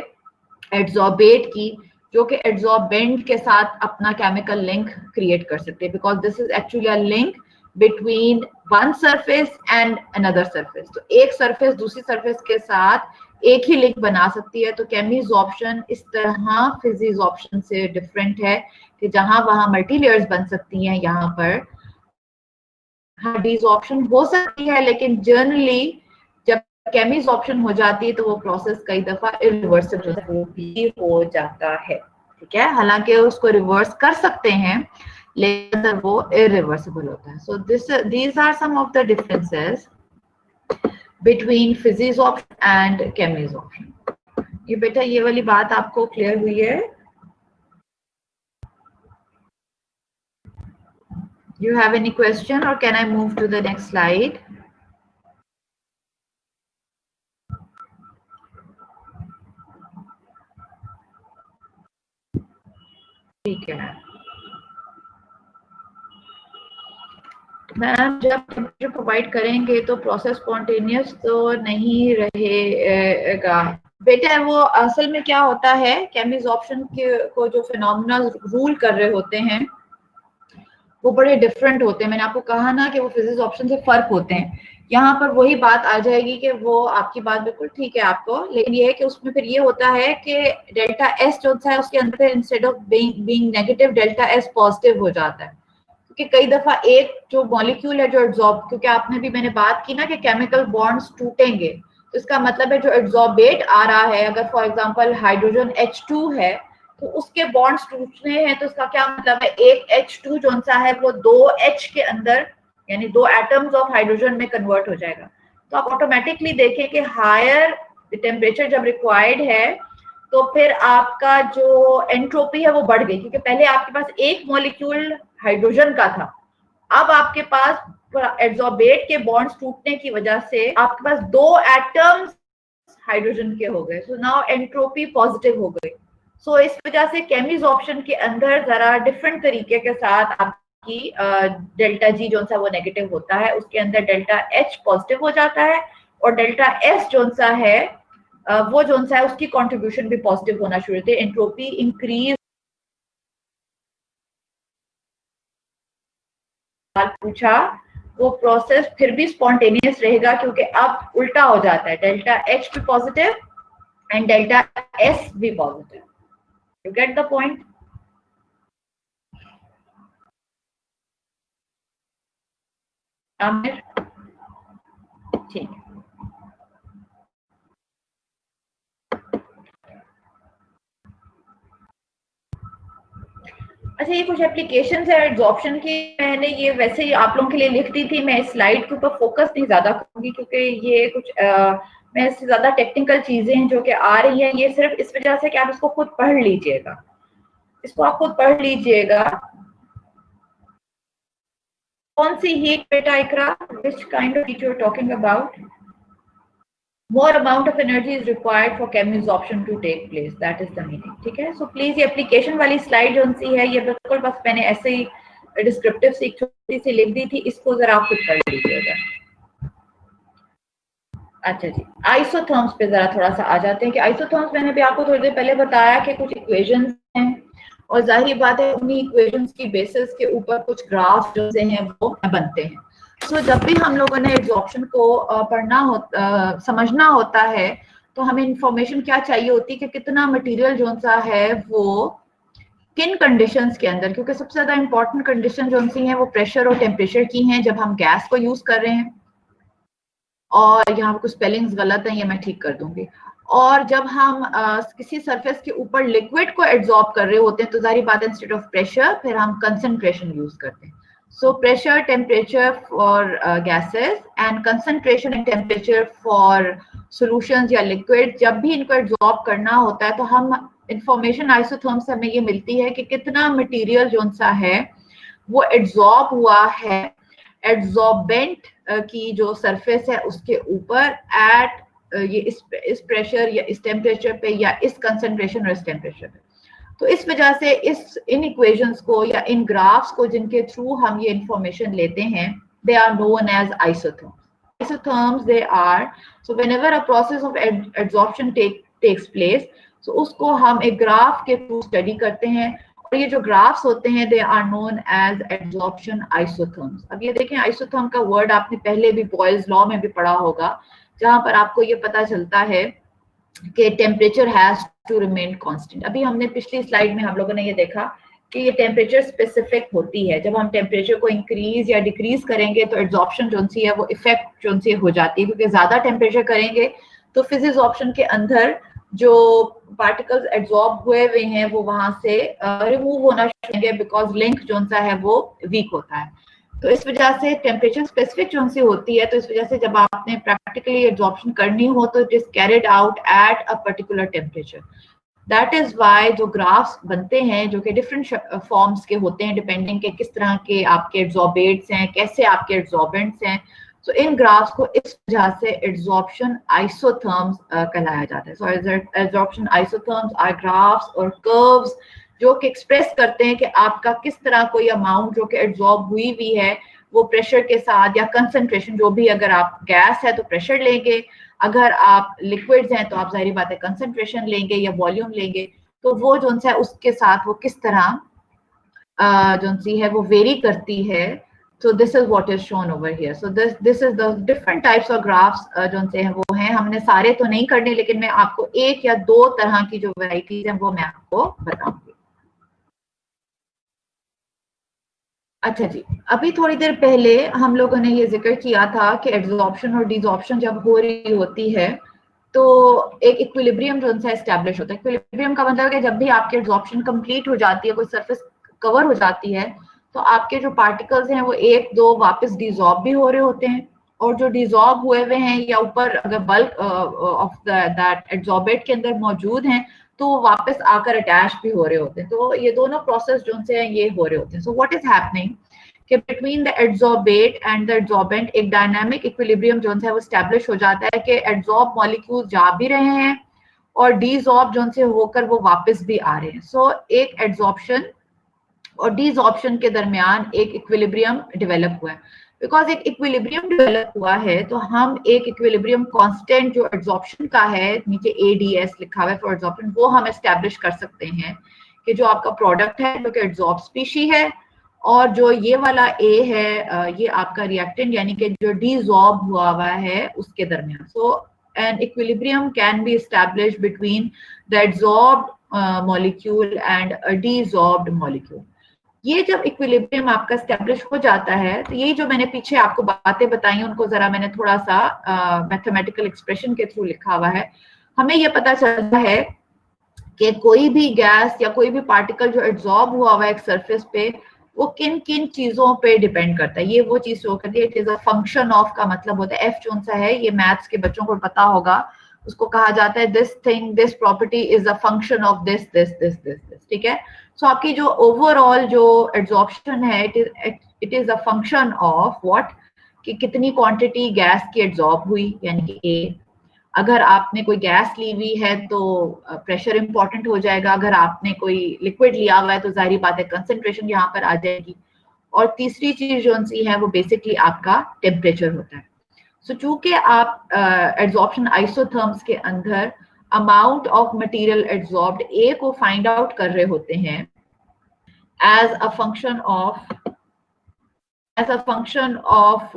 [SPEAKER 1] एड्सॉर्बेट की, जो कि एड्सॉर्बेंट के साथ अपना केमिकल लिंक क्रिएट कर सकते हैं, because this is actually a link between one surface and another surface. तो एक सरफेस दूसरी सरफेस के साथ एक ही लिंक बना सकती है। तो केमिसॉर्प्शन इस तरह फिजिसॉर्प्शन से डिफरेंट है कि जहां वहां मल्टी लेयर्स बन सकती हैं, यहाँ पर हाँ डिसऑप्शन हो सकती है, लेकिन जनरली जब केमिसॉर्प्शन हो जाती है तो वो प्रोसेस कई दफा इरिवर्सिबल भी हो जाता है। ठीक है, हालांकि उसको रिवर्स कर सकते हैं लेकिन वो इरिवर्सिबल होता है। So these are some of the differences between physisorption and chemisorption. ये बेटा ये वाली बात आपको क्लियर हुई है? You have any question or can I move to the next slide? ठीक है मैम, जब टेम्परेचर प्रोवाइड करेंगे तो प्रोसेस स्पॉन्टेनियस तो नहीं रहेगा बेटा। वो असल में क्या होता है, केमिसॉर्प्शन को जो फिनोमिना रूल कर रहे होते हैं वो बड़े डिफरेंट होते हैं। मैंने आपको कहा ना कि वो फिजिसॉर्प्शन से फर्क होते हैं। यहाँ पर वही बात आ जाएगी कि वो आपकी बात बिल्कुल ठीक है आपको, लेकिन ये है कि उसमें फिर ये होता है कि डेल्टा एस जो है उसके अंदर instead of being negative, delta S positive हो जाता है, क्योंकि कई दफा एक जो मॉलिक्यूल है जो एड्सॉर्ब, क्योंकि आपने भी मैंने बात की ना कि केमिकल बॉन्ड्स टूटेंगे, तो इसका मतलब है जो एड्सॉर्बेट आ रहा है, अगर फॉर एग्जांपल हाइड्रोजन H2 है तो उसके बॉन्ड्स टूटने हैं, तो इसका क्या मतलब है, एक H2 जो सा है वो दो H के अंदर यानी दो एटम्स ऑफ हाइड्रोजन में कन्वर्ट हो जाएगा। तो आप ऑटोमेटिकली देखें कि हायर टेम्परेचर जब रिक्वायर्ड है तो फिर आपका जो एंट्रोपी है वो बढ़ गई, क्योंकि पहले आपके पास एक मॉलिक्यूल हाइड्रोजन का था, अब आपके पास एड्सॉर्बेट के बॉन्ड्स टूटने की वजह से आपके पास दो एटम्स हाइड्रोजन के हो गए, सो नाउ एंट्रोपी पॉजिटिव हो गई। सो इस वजह से केमिसॉर्प्शन के अंदर जरा डिफरेंट तरीके के साथ आपकी डेल्टा जी जो सा वो नेगेटिव होता है, उसके अंदर डेल्टा एच पॉजिटिव हो जाता है, और डेल्टा एस जो सा है वो जो सा है उसकी कंट्रीब्यूशन भी पॉजिटिव होना शुरू होती है, एंट्रोपी इंक्रीज सवाल पूछा वो प्रोसेस फिर भी स्पॉन्टेनियस रहेगा, क्योंकि अब उल्टा हो जाता है, डेल्टा एच भी पॉजिटिव एंड डेल्टा एस भी positive. You get the point? Aamir, ठीक है। अच्छा, ये कुछ एप्लीकेशंस है एड्सॉर्प्शन की, मैंने ये वैसे ही आप लोगों के लिए लिख दी थी, मैं इस स्लाइड के ऊपर फोकस नहीं ज्यादा करूंगी क्योंकि ये कुछ मैं इससे ज्यादा टेक्निकल चीजें हैं जो कि आ रही हैं, ये सिर्फ इस वजह से कि आप इसको खुद पढ़ लीजिएगा, इसको आप खुद पढ़ लीजिएगा। कौन सी हीट बेटा इकरा, which kind of heat you are talking about? More amount of energy is required for chemoabsorption to take place, that is the meaning, ठीक है। so please ये एप्लीकेशन वाली स्लाइड जो सी है ये बिल्कुल बस मैंने ऐसे ही डिस्क्रिप्टिव सी छोटी सी लिख दी थी, इसको जरा आप खुद पढ़ लीजिएगा। अच्छा जी, आइसोथर्म्स पे जरा थोड़ा सा आ जाते हैं कि आइसोथर्म्स मैंने भी आपको थोड़ी देर पहले बताया कि कुछ इक्वेशंस हैं और जाहिर बात है उन्हीं इक्वेशंस की बेसिस के ऊपर कुछ ग्राफ जो हैं वो बनते हैं। तो जब भी हम लोगों ने एब्जॉर्प्शन को पढ़ना होता समझना होता है तो हमें इंफॉर्मेशन क्या चाहिए होती है कि कितना मटेरियल जो सा है वो किन कंडीशंस के अंदर, क्योंकि सबसे ज्यादा इंपॉर्टेंट कंडीशन जो सी हैं वो प्रेशर और टेम्परेचर की हैं जब हम गैस को यूज कर रहे हैं। और यहाँ कुछ स्पेलिंग्स गलत हैं, ये मैं ठीक कर दूंगी। और जब हम किसी सरफेस के ऊपर लिक्विड को एब्जॉर्ब कर रहे होते हैं तो जाहिर बात है इंस्टेड ऑफ प्रेशर फिर हम कंसंट्रेशन यूज करते हैं। So pressure temperature for gases and concentration and temperature for solutions या लिक्विड, जब भी इनको एब्जॉर्ब करना होता है तो हम इंफॉर्मेशन आइसोथर्म्स से हमें ये मिलती है कि कितना मटेरियल जो सा है वो एब्जॉर्ब हुआ है एड्सॉर्बेंट की जो सरफेस है उसके ऊपर एट ये इस प्रेशर या इस टेम्परेचर पे या इस कंसंट्रेशन और इस टेम्परेचर पे। तो इस वजह से इन इक्वेशंस को या इन ग्राफ्स को जिनके थ्रू हम ये इंफॉर्मेशन लेते हैं they are known as isotherms. Isotherms they are, so whenever a process of adsorption takes place, so उसको हम एक ग्राफ के थ्रू स्टडी करते हैं और ये जो ग्राफ्स होते हैं they are known as adsorption isotherms. अब ये देखें आइसोथर्म का वर्ड आपने पहले भी बॉयल्स लॉ में भी पढ़ा होगा, जहां पर आपको ये पता चलता है कि temperature has to remain constant. अभी हमने पिछली स्लाइड में हम लोगों ने ये देखा कि ये टेम्परेचर स्पेसिफिक होती है, जब हम टेम्परेचर को इंक्रीज या डिक्रीज करेंगे तो एड्सॉर्प्शन जो सी है वो इफेक्ट जो सी हो जाती है, क्योंकि ज्यादा टेम्परेचर करेंगे तो फिजिक्स ऑप्शन के अंदर जो पार्टिकल्स एब्जॉर्ब हुए हैं वो वहां से रिमूव होना शुरू होंगे बिकॉज लिंक जो सा है वो वीक होता है। तो इस वजह से टेम्परेचर स्पेसिफिक जो सी होती है, तो इस वजह से जब आपने प्रैक्टिकली एब्जॉर्प्शन करनी हो तो it is carried out at a particular temperature. That is why जो ग्राफ्स बनते हैं जो कि डिफरेंट फॉर्म्स के होते हैं डिपेंडिंग के किस तरह के आपके एब्जॉर्बेट्स हैं, कैसे आपके एब्जॉर्बेंट्स हैं। सो इन ग्राफ्स को इस वजह से एड्सॉर्प्शन आइसोथर्म्स कहलाया जाता है। सो एड्सॉर्प्शन आइसोथर्म्स आर ग्राफ्स और कर्व्स जो कि एक्सप्रेस करते हैं कि आपका किस तरह कोई अमाउंट जो कि एड्सॉर्ब हुई हुई है वो प्रेशर के साथ या कंसंट्रेशन, जो भी, अगर आप गैस है तो प्रेशर लेंगे, अगर आप लिक्विड्स हैं तो आप जाहिर बात है कंसंट्रेशन लेंगे या वॉल्यूम लेंगे, तो वो जो है उसके साथ वो किस तरह जो सी है वो वेरी करती है। So this is what is shown over here. So this is the different types of graphs जो से हैं वो हैं, हमने सारे तो नहीं करने लेकिन मैं आपको एक या दो तरह की जो वैरायटीज हैं वो मैं आपको बताऊंगी। अच्छा जी, अभी थोड़ी देर पहले हम लोगों ने ये जिक्र किया था कि एड्सॉर्प्शन और डिसॉर्प्शन जब हो रही होती है तो एक इक्विलिब्रियम जो है एस्टैब्लिश होता है। इक्विलिब्रियम का मतलब है कि जब भी आपकी एड्सॉर्प्शन कंप्लीट हो जाती है, कोई सरफेस कवर हो जाती है, तो आपके जो पार्टिकल्स हैं वो एक दो वापस डिसॉल्व भी हो रहे होते हैं, और जो डिसॉल्व हुए हुए हैं या ऊपर अगर बल्क ऑफ दैट एड्सॉर्बेट के अंदर मौजूद हैं तो वो वापस आकर अटैच भी हो रहे होते हैं। तो ये दोनों प्रोसेस जो से ये हो रहे होते हैं। सो व्हाट इज हैपनिंग कि between the adsorbate and the adsorbent एक डायनामिक इक्विलिब्रियम जो है वो एस्टैब्लिश हो जाता है कि एड्सॉर्ब मॉलिक्यूल जा भी रहे हैं और डिसॉर्ब जो से होकर वो वापस भी आ रहे हैं। सो एक एड्सॉर्प्शन और डिसॉर्प्शन के दरमियान एक इक्विलिब्रियम डेवलप हुआ है। बिकॉज एक इक्विलिब्रियम डेवलप हुआ है तो हम एक इक्विलिब्रियम कांस्टेंट जो एड्सॉर्प्शन का है, नीचे एडीएस लिखा हुआ है फॉर एग्जांपल, वो हम एस्टैब्लिश कर सकते हैं कि जो आपका प्रोडक्ट है जो कि एड्सॉर्ब स्पीशी है और जो ये वाला ए है ये आपका रिएक्टेंट यानी कि जो डिसॉल्व हुआ है उसके दरमियान. सो an equilibrium can be established between the adsorbed molecule and a desorbed molecule. ये जब इक्विलिब्रियम आपका स्टैब्लिश हो जाता है तो ये जो मैंने पीछे आपको बातें बताई उनको जरा मैंने थोड़ा सा मैथमेटिकल एक्सप्रेशन के थ्रू लिखा हुआ है. हमें ये पता चलता है कि कोई भी गैस या कोई भी पार्टिकल जो एब्जॉर्ब हुआ है एक सरफेस पे वो किन किन चीजों पे डिपेंड करता है. ये वो चीज शो करती है. It is a function of का मतलब होता है एफ जो सा है ये मैथ्स के बच्चों को पता होगा उसको कहा जाता है this thing this property is a function of this this this this this. ठीक है. सो आपकी जो ओवरऑल जो एब्जॉर्प्शन है it is a function of what कि कितनी क्वांटिटी गैस की एब्जॉर्ब हुई यानी कि ए. अगर आपने कोई गैस ली हुई है तो प्रेशर इंपॉर्टेंट हो जाएगा. अगर आपने कोई लिक्विड लिया हुआ है तो जाहिर बात है कंसंट्रेशन यहाँ पर आ जाएगी. और तीसरी चीज जो सी है वो बेसिकली आपका टेम्परेचर होता है. सो चूंकि आप एब्जॉर्प्शन आइसोथर्म्स के अंदर amount of material absorbed a को फाइंड आउट कर रहे होते हैं as a function of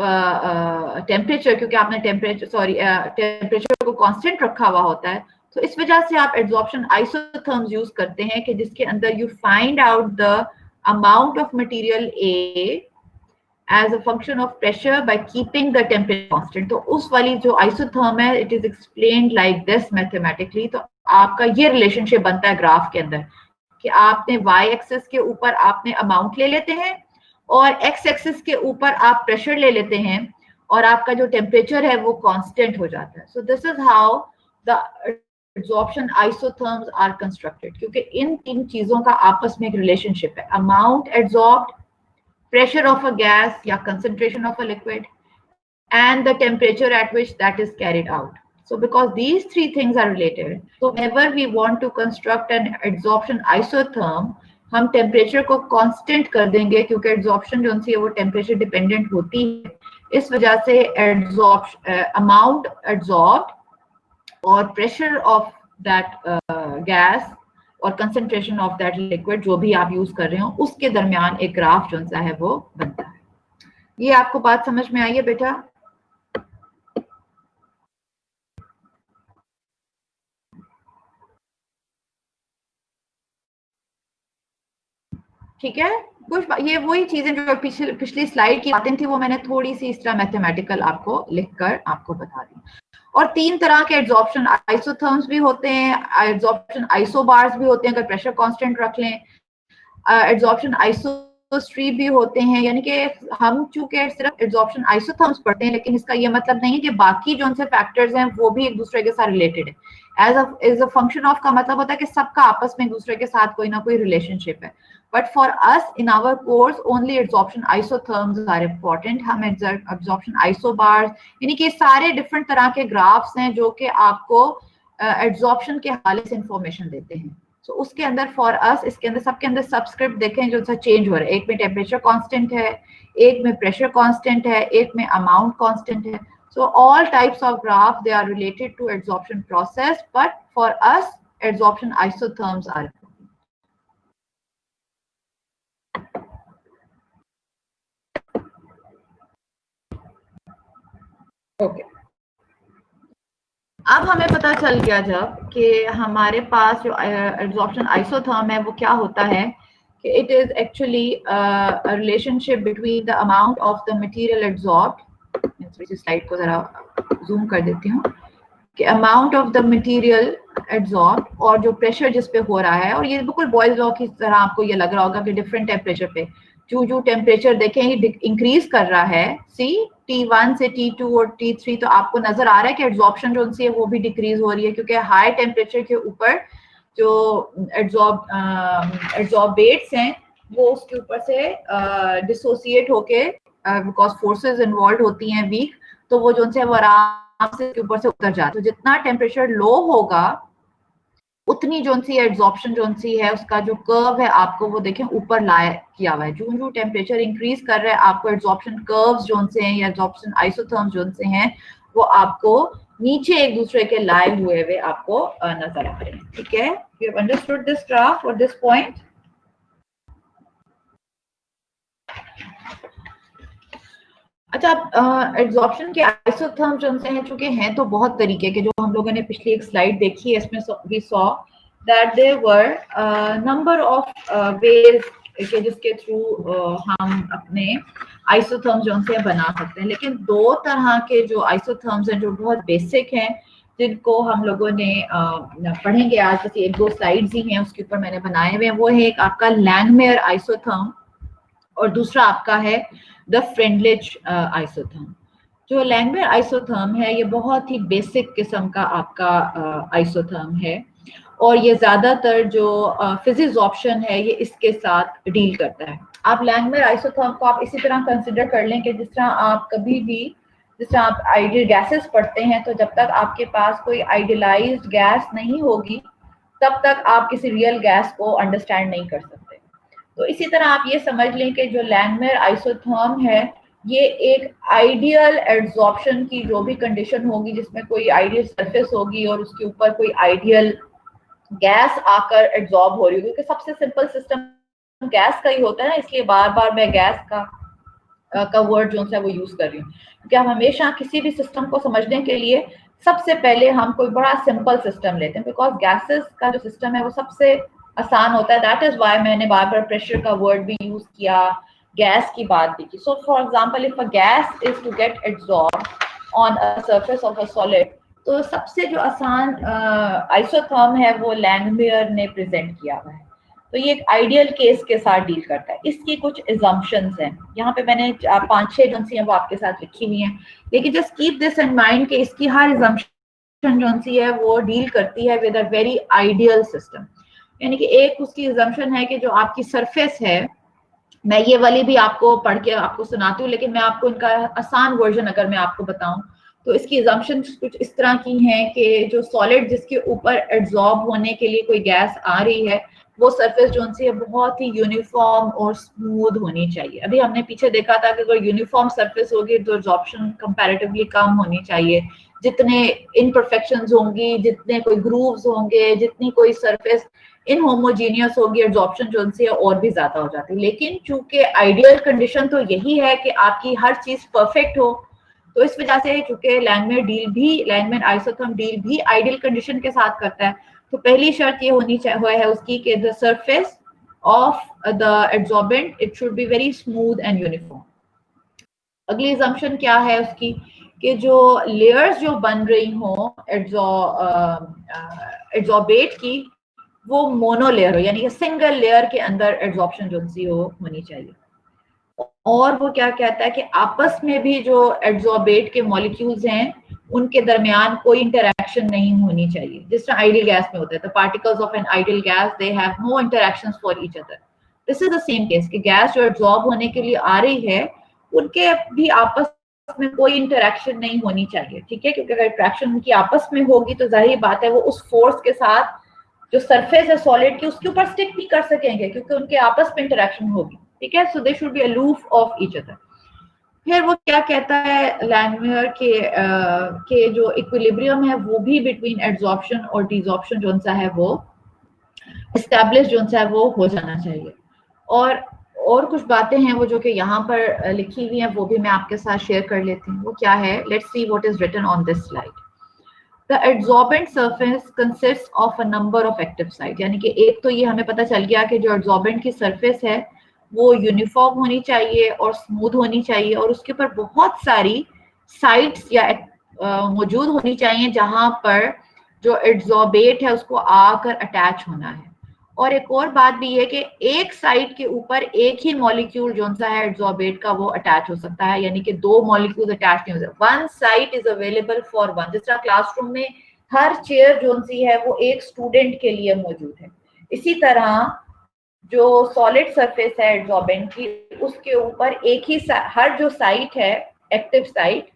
[SPEAKER 1] temperature क्योंकि आपने टेम्परेचर को कांस्टेंट रखा हुआ होता है. तो इस वजह से आप एब्जॉर्प्शन आइसोथर्म्स यूज करते हैं कि जिसके अंदर you find out the amount of material A as a function of pressure by keeping the temperature constant. तो उस वाली जो आइसोथर्म है it is explained like this mathematically. तो आपका ये रिलेशनशिप बनता है ग्राफ के अंदर कि आपने y एक्सिस के ऊपर आपने अमाउंट ले लेते हैं और x एक्सिस के ऊपर आप प्रेशर ले लेते हैं और आपका जो टेम्परेचर है वो कांस्टेंट हो जाता है. So this is how the absorption isotherms are constructed क्योंकि इन तीन चीजों का आपस में एक रिलेशनशिप है. Amount absorbed, pressure of a gas या concentration of a liquid and the temperature at which that is carried out. So because these three things are related, so whenever we want to construct an adsorption isotherm, हम temperature को constant कर देंगे क्योंकि absorption जो है वो temperature dependent होती है. इस वजह से अमाउंट एब्जॉर्ब्ड और प्रेशर ऑफ दैट गैस और कंसंट्रेशन ऑफ दैट लिक्विड जो भी आप यूज कर रहे हो उसके दरमियान एक ग्राफ जो सा है वो बनता है. ये आपको बात समझ में आई है बेटा? ठीक है. कुछ ये वही चीजें जो पिछली स्लाइड की बातें थी वो मैंने थोड़ी सी इस तरह मैथमेटिकल आपको लिखकर आपको बता दी. और तीन तरह के एब्जॉर्प्शन आइसोथर्म्स भी होते हैं, एब्जॉर्प्शन आइसोबार्स भी होते हैं अगर प्रेशर कांस्टेंट रख लें, एब्जॉर्प्शन आइसोस्ट्रीप भी होते हैं. यानी कि हम चूंकि सिर्फ एब्जॉर्प्शन आइसोथर्म्स पढ़ते हैं लेकिन इसका ये मतलब नहीं है कि बाकी जो उनसे फैक्टर्स हैं वो भी एक दूसरे के साथ रिलेटेड है. एज अ फंक्शन ऑफ का मतलब होता है कि सबका आपस में एक दूसरे के साथ कोई ना कोई रिलेशनशिप है. But for us in our course only absorption isotherms are important. हम एब्जॉर्प्शन आइसोबार्स यानी कि सारे डिफरेंट तरह के ग्राफ्स हैं जो कि आपको एब्जॉर्प्शन के हवाले से इंफॉर्मेशन देते हैं. तो उसके अंदर फॉर अस इसके अंदर सबके अंदर सबस्क्रिप्ट देखें जो सा चेंज हो रहा है. एक में टेम्परेचर कांस्टेंट है, एक में प्रेशर कांस्टेंट है, एक में अमाउंट कांस्टेंट है. So all types of graph they are related to absorption process but for us absorption isotherms are okay. अब हमें पता चल गया जब कि हमारे पास जो एब्जॉर्प्शन आइसोथर्म है वो क्या होता है कि it is actually a relationship between the amount of the material absorbed. इस स्लाइड को जरा जूम कर देती हूँ कि amount of the material absorb और जो प्रेशर जिस पे हो रहा है. और ये बिल्कुल बॉयल्स लॉ की तरह आपको ये लग रहा होगा कि डिफरेंट टेम्परेचर पे जो टेम्परेचर देखें इंक्रीज कर रहा है. सी T1 से T2 और T3 तो आपको नजर आ रहा है कि एब्जॉर्प्शन जो उनसे है वो भी डिक्रीज हो रही है क्योंकि हाई टेम्परेचर के ऊपर जो एब्जॉर्बेट्स हैं वो उसके ऊपर से डिसोसिएट होके बिकॉज फोर्सेस इन्वॉल्व होती हैं वीक तो वो जो है वो आराम से ऊपर से उतर जाता है. तो जितना टेम्परेचर लो होगा उतनी जो सी एब्जॉर्प्शन जो सी है उसका जो कर्व है आपको वो देखें ऊपर लाया किया हुआ है. जो टेम्परेचर इंक्रीज कर रहा है आपको एब्जॉर्प्शन कर्व्स जो से हैं या एब्जॉर्प्शन आइसोथर्म्स जो से हैं वो आपको नीचे एक दूसरे के लाए हुए आपको नजर आ रहे हैं. ठीक है. You have understood this graph और दिस पॉइंट? अच्छा, एब्जॉर्प्शन के आइसोथर्म जो हैं, चूंकि हैं तो बहुत तरीके के, जो हम लोगों ने पिछली एक स्लाइड देखी है, इसमें we saw that there were number of ways के जिसके थ्रू हम अपने आइसोथर्म जो से बना सकते हैं। लेकिन दो तरह के जो आइसोथर्म्स हैं जो बहुत बेसिक हैं, जिनको हम लोगों ने पढ़ेंगे आज, जैसे एक दो स्लाइड्स ही हैं उसके ऊपर मैंने बनाए हुए हैं। वो है एक आपका लैंगमेयर आइसोथर्म और दूसरा आपका है द फ्रेंडलिच आइसोथर्म। जो लैंगमेयर आइसोथर्म है ये बहुत ही बेसिक किस्म का आपका आइसोथर्म है और ये ज्यादातर जो फिजिक्स ऑप्शन है ये इसके साथ डील करता है। आप लैंगमेयर आइसोथर्म को आप इसी तरह कंसिडर कर लें कि जिस तरह आप कभी भी, जिस तरह आप आइडियल गैसेस पढ़ते हैं, तो जब तक आपके पास कोई आइडियलाइज्ड गैस नहीं होगी तब तक आप किसी रियल गैस को अंडरस्टैंड नहीं कर सकते। तो इसी तरह आप ये समझ लें कि जो लैंगमेयर आइसोथर्म है ये एक आइडियल एड्सॉर्प्शन की जो भी कंडीशन होगी, जिसमें कोई आइडियल सरफेस होगी और उसके ऊपर कोई आइडियल गैस आकर एब्जॉर्ब हो रही होगी, क्योंकि सबसे सिंपल सिस्टम गैस का ही होता है ना, इसलिए बार बार मैं गैस का वर्ड जो है वो यूज कर रही हूँ, क्योंकि हम हमेशा किसी भी सिस्टम को समझने के लिए सबसे पहले हम कोई बड़ा सिंपल सिस्टम लेते हैं, बिकॉज गैसेस का जो सिस्टम है वो सबसे आसान होता है। दैट इज वाई मैंने बार बार प्रेशर का वर्ड भी यूज किया, गैस की बात भी की। So for example, if a gas is to get absorb on a surface of a solid, तो सबसे जो आसान आइसोथर्म है वो लैंगमेयर ने प्रेजेंट किया हुआ है। तो ये एक आइडियल केस के साथ डील करता है। इसकी कुछ एजम्पशंस हैं, यहाँ पे मैंने 5-6 जो सी हैं वो आपके साथ लिखी हुई हैं, लेकिन just keep this in mind कि इसकी हर एजम्पशन जो सी है वो डील करती है with a very ideal system. यानी कि एक उसकी एजम्पशन है कि जो आपकी सरफेस है, मैं ये वाली भी आपको पढ़ के आपको सुनाती हूँ, लेकिन मैं आपको इनका आसान वर्जन अगर मैं आपको बताऊं, तो इसकी एजम्पशन कुछ इस तरह की हैं कि जो सॉलिड जिसके ऊपर एब्जॉर्ब होने के लिए कोई गैस आ रही है, वो सरफेस जो सी है बहुत ही यूनिफॉर्म और स्मूथ होनी चाहिए। अभी हमने पीछे देखा था कि अगर यूनिफॉर्म सरफेस होगी तो एब्जॉर्प्शन कंपैरेटिवली कम होनी चाहिए। जितने इनपरफेक्शंस होंगी, जितने कोई ग्रूव्स होंगे, जितनी कोई सरफेस इनहोमोजीनियस होगी, एब्जॉर्प्शन जो है और भी ज्यादा हो जाती है। लेकिन चूंकि आइडियल कंडीशन तो यही है कि आपकी हर चीज परफेक्ट हो, तो इस वजह से चूंकि लैंगमेयर आइसोथर्म डील भी आइडियल कंडीशन के साथ करता है, तो पहली शर्त ये होनी चाहिए है उसकी कि the surface of the absorbent it should be very smooth and uniform. अगली असम्पशन क्या है उसकी, कि जो लेयर्स जो बन रही हो एब्जॉर्बेट की, वो मोनोलेयर हो, यानी कि सिंगल लेयर के अंदर एब्जॉर्प्शन जो सी हो होनी चाहिए। और वो क्या कहता है कि आपस में भी जो एब्जॉर्बेट के मॉलिक्यूल्स हैं उनके दरमियान कोई इंटरेक्शन नहीं होनी चाहिए, जिस तरह आइडियल गैस में होता है। The particles of an ideal gas they have no interactions for each other. This is the same case कि गैस जो एब्जॉर्ब होने के लिए आ रही है उनके भी आपस में कोई इंटरेक्शन नहीं होनी चाहिए, ठीक है, क्योंकि अगर इंटरेक्शन उनकी आपस में होगी तो जाहिर बात है वो उस फोर्स के साथ जो सरफेस है सॉलिड की उसके ऊपर स्टिक नहीं कर सकेंगे, क्योंकि उनके आपस में इंटरेक्शन होगी, ठीक है। So they should be aloof of each other. फिर वो क्या कहता है लैंगमेयर के जो इक्विलिब्रियम है वो भी बिटवीन एड्सॉर्प्शन और डिसॉर्प्शन जो सा है वो एस्टैब्लिश जो सा है वो हो जाना चाहिए। और कुछ बातें हैं वो जो कि यहाँ पर लिखी हुई हैं, वो भी मैं आपके साथ शेयर कर लेती हूँ। वो क्या है, let's see what is written on this slide. The adsorbent surface consist of a number of active site, यानी कि एक तो ये हमें पता चल गया कि जो एड्सॉर्बेंट की सरफेस है वो यूनिफॉर्म होनी चाहिए और स्मूथ होनी चाहिए, और उसके ऊपर बहुत सारी साइट्स या मौजूद होनी चाहिए जहां पर जो एड्सॉर्बेट है उसको आकर अटैच होना है। और एक और बात भी है कि एक साइड के ऊपर एक ही मॉलिक्यूल जो सा है एड्सॉर्बेट का वो अटैच हो सकता है, यानी कि दो मॉलिक्यूल अटैच नहीं हो सकते। One site is available for one. जिस तरह क्लासरूम में हर चेयर जो सी है वो एक स्टूडेंट के लिए मौजूद है, इसी तरह जो सॉलिड सरफेस है एड्सॉर्बेंट की उसके ऊपर एक ही हर जो साइट है एक्टिव साइट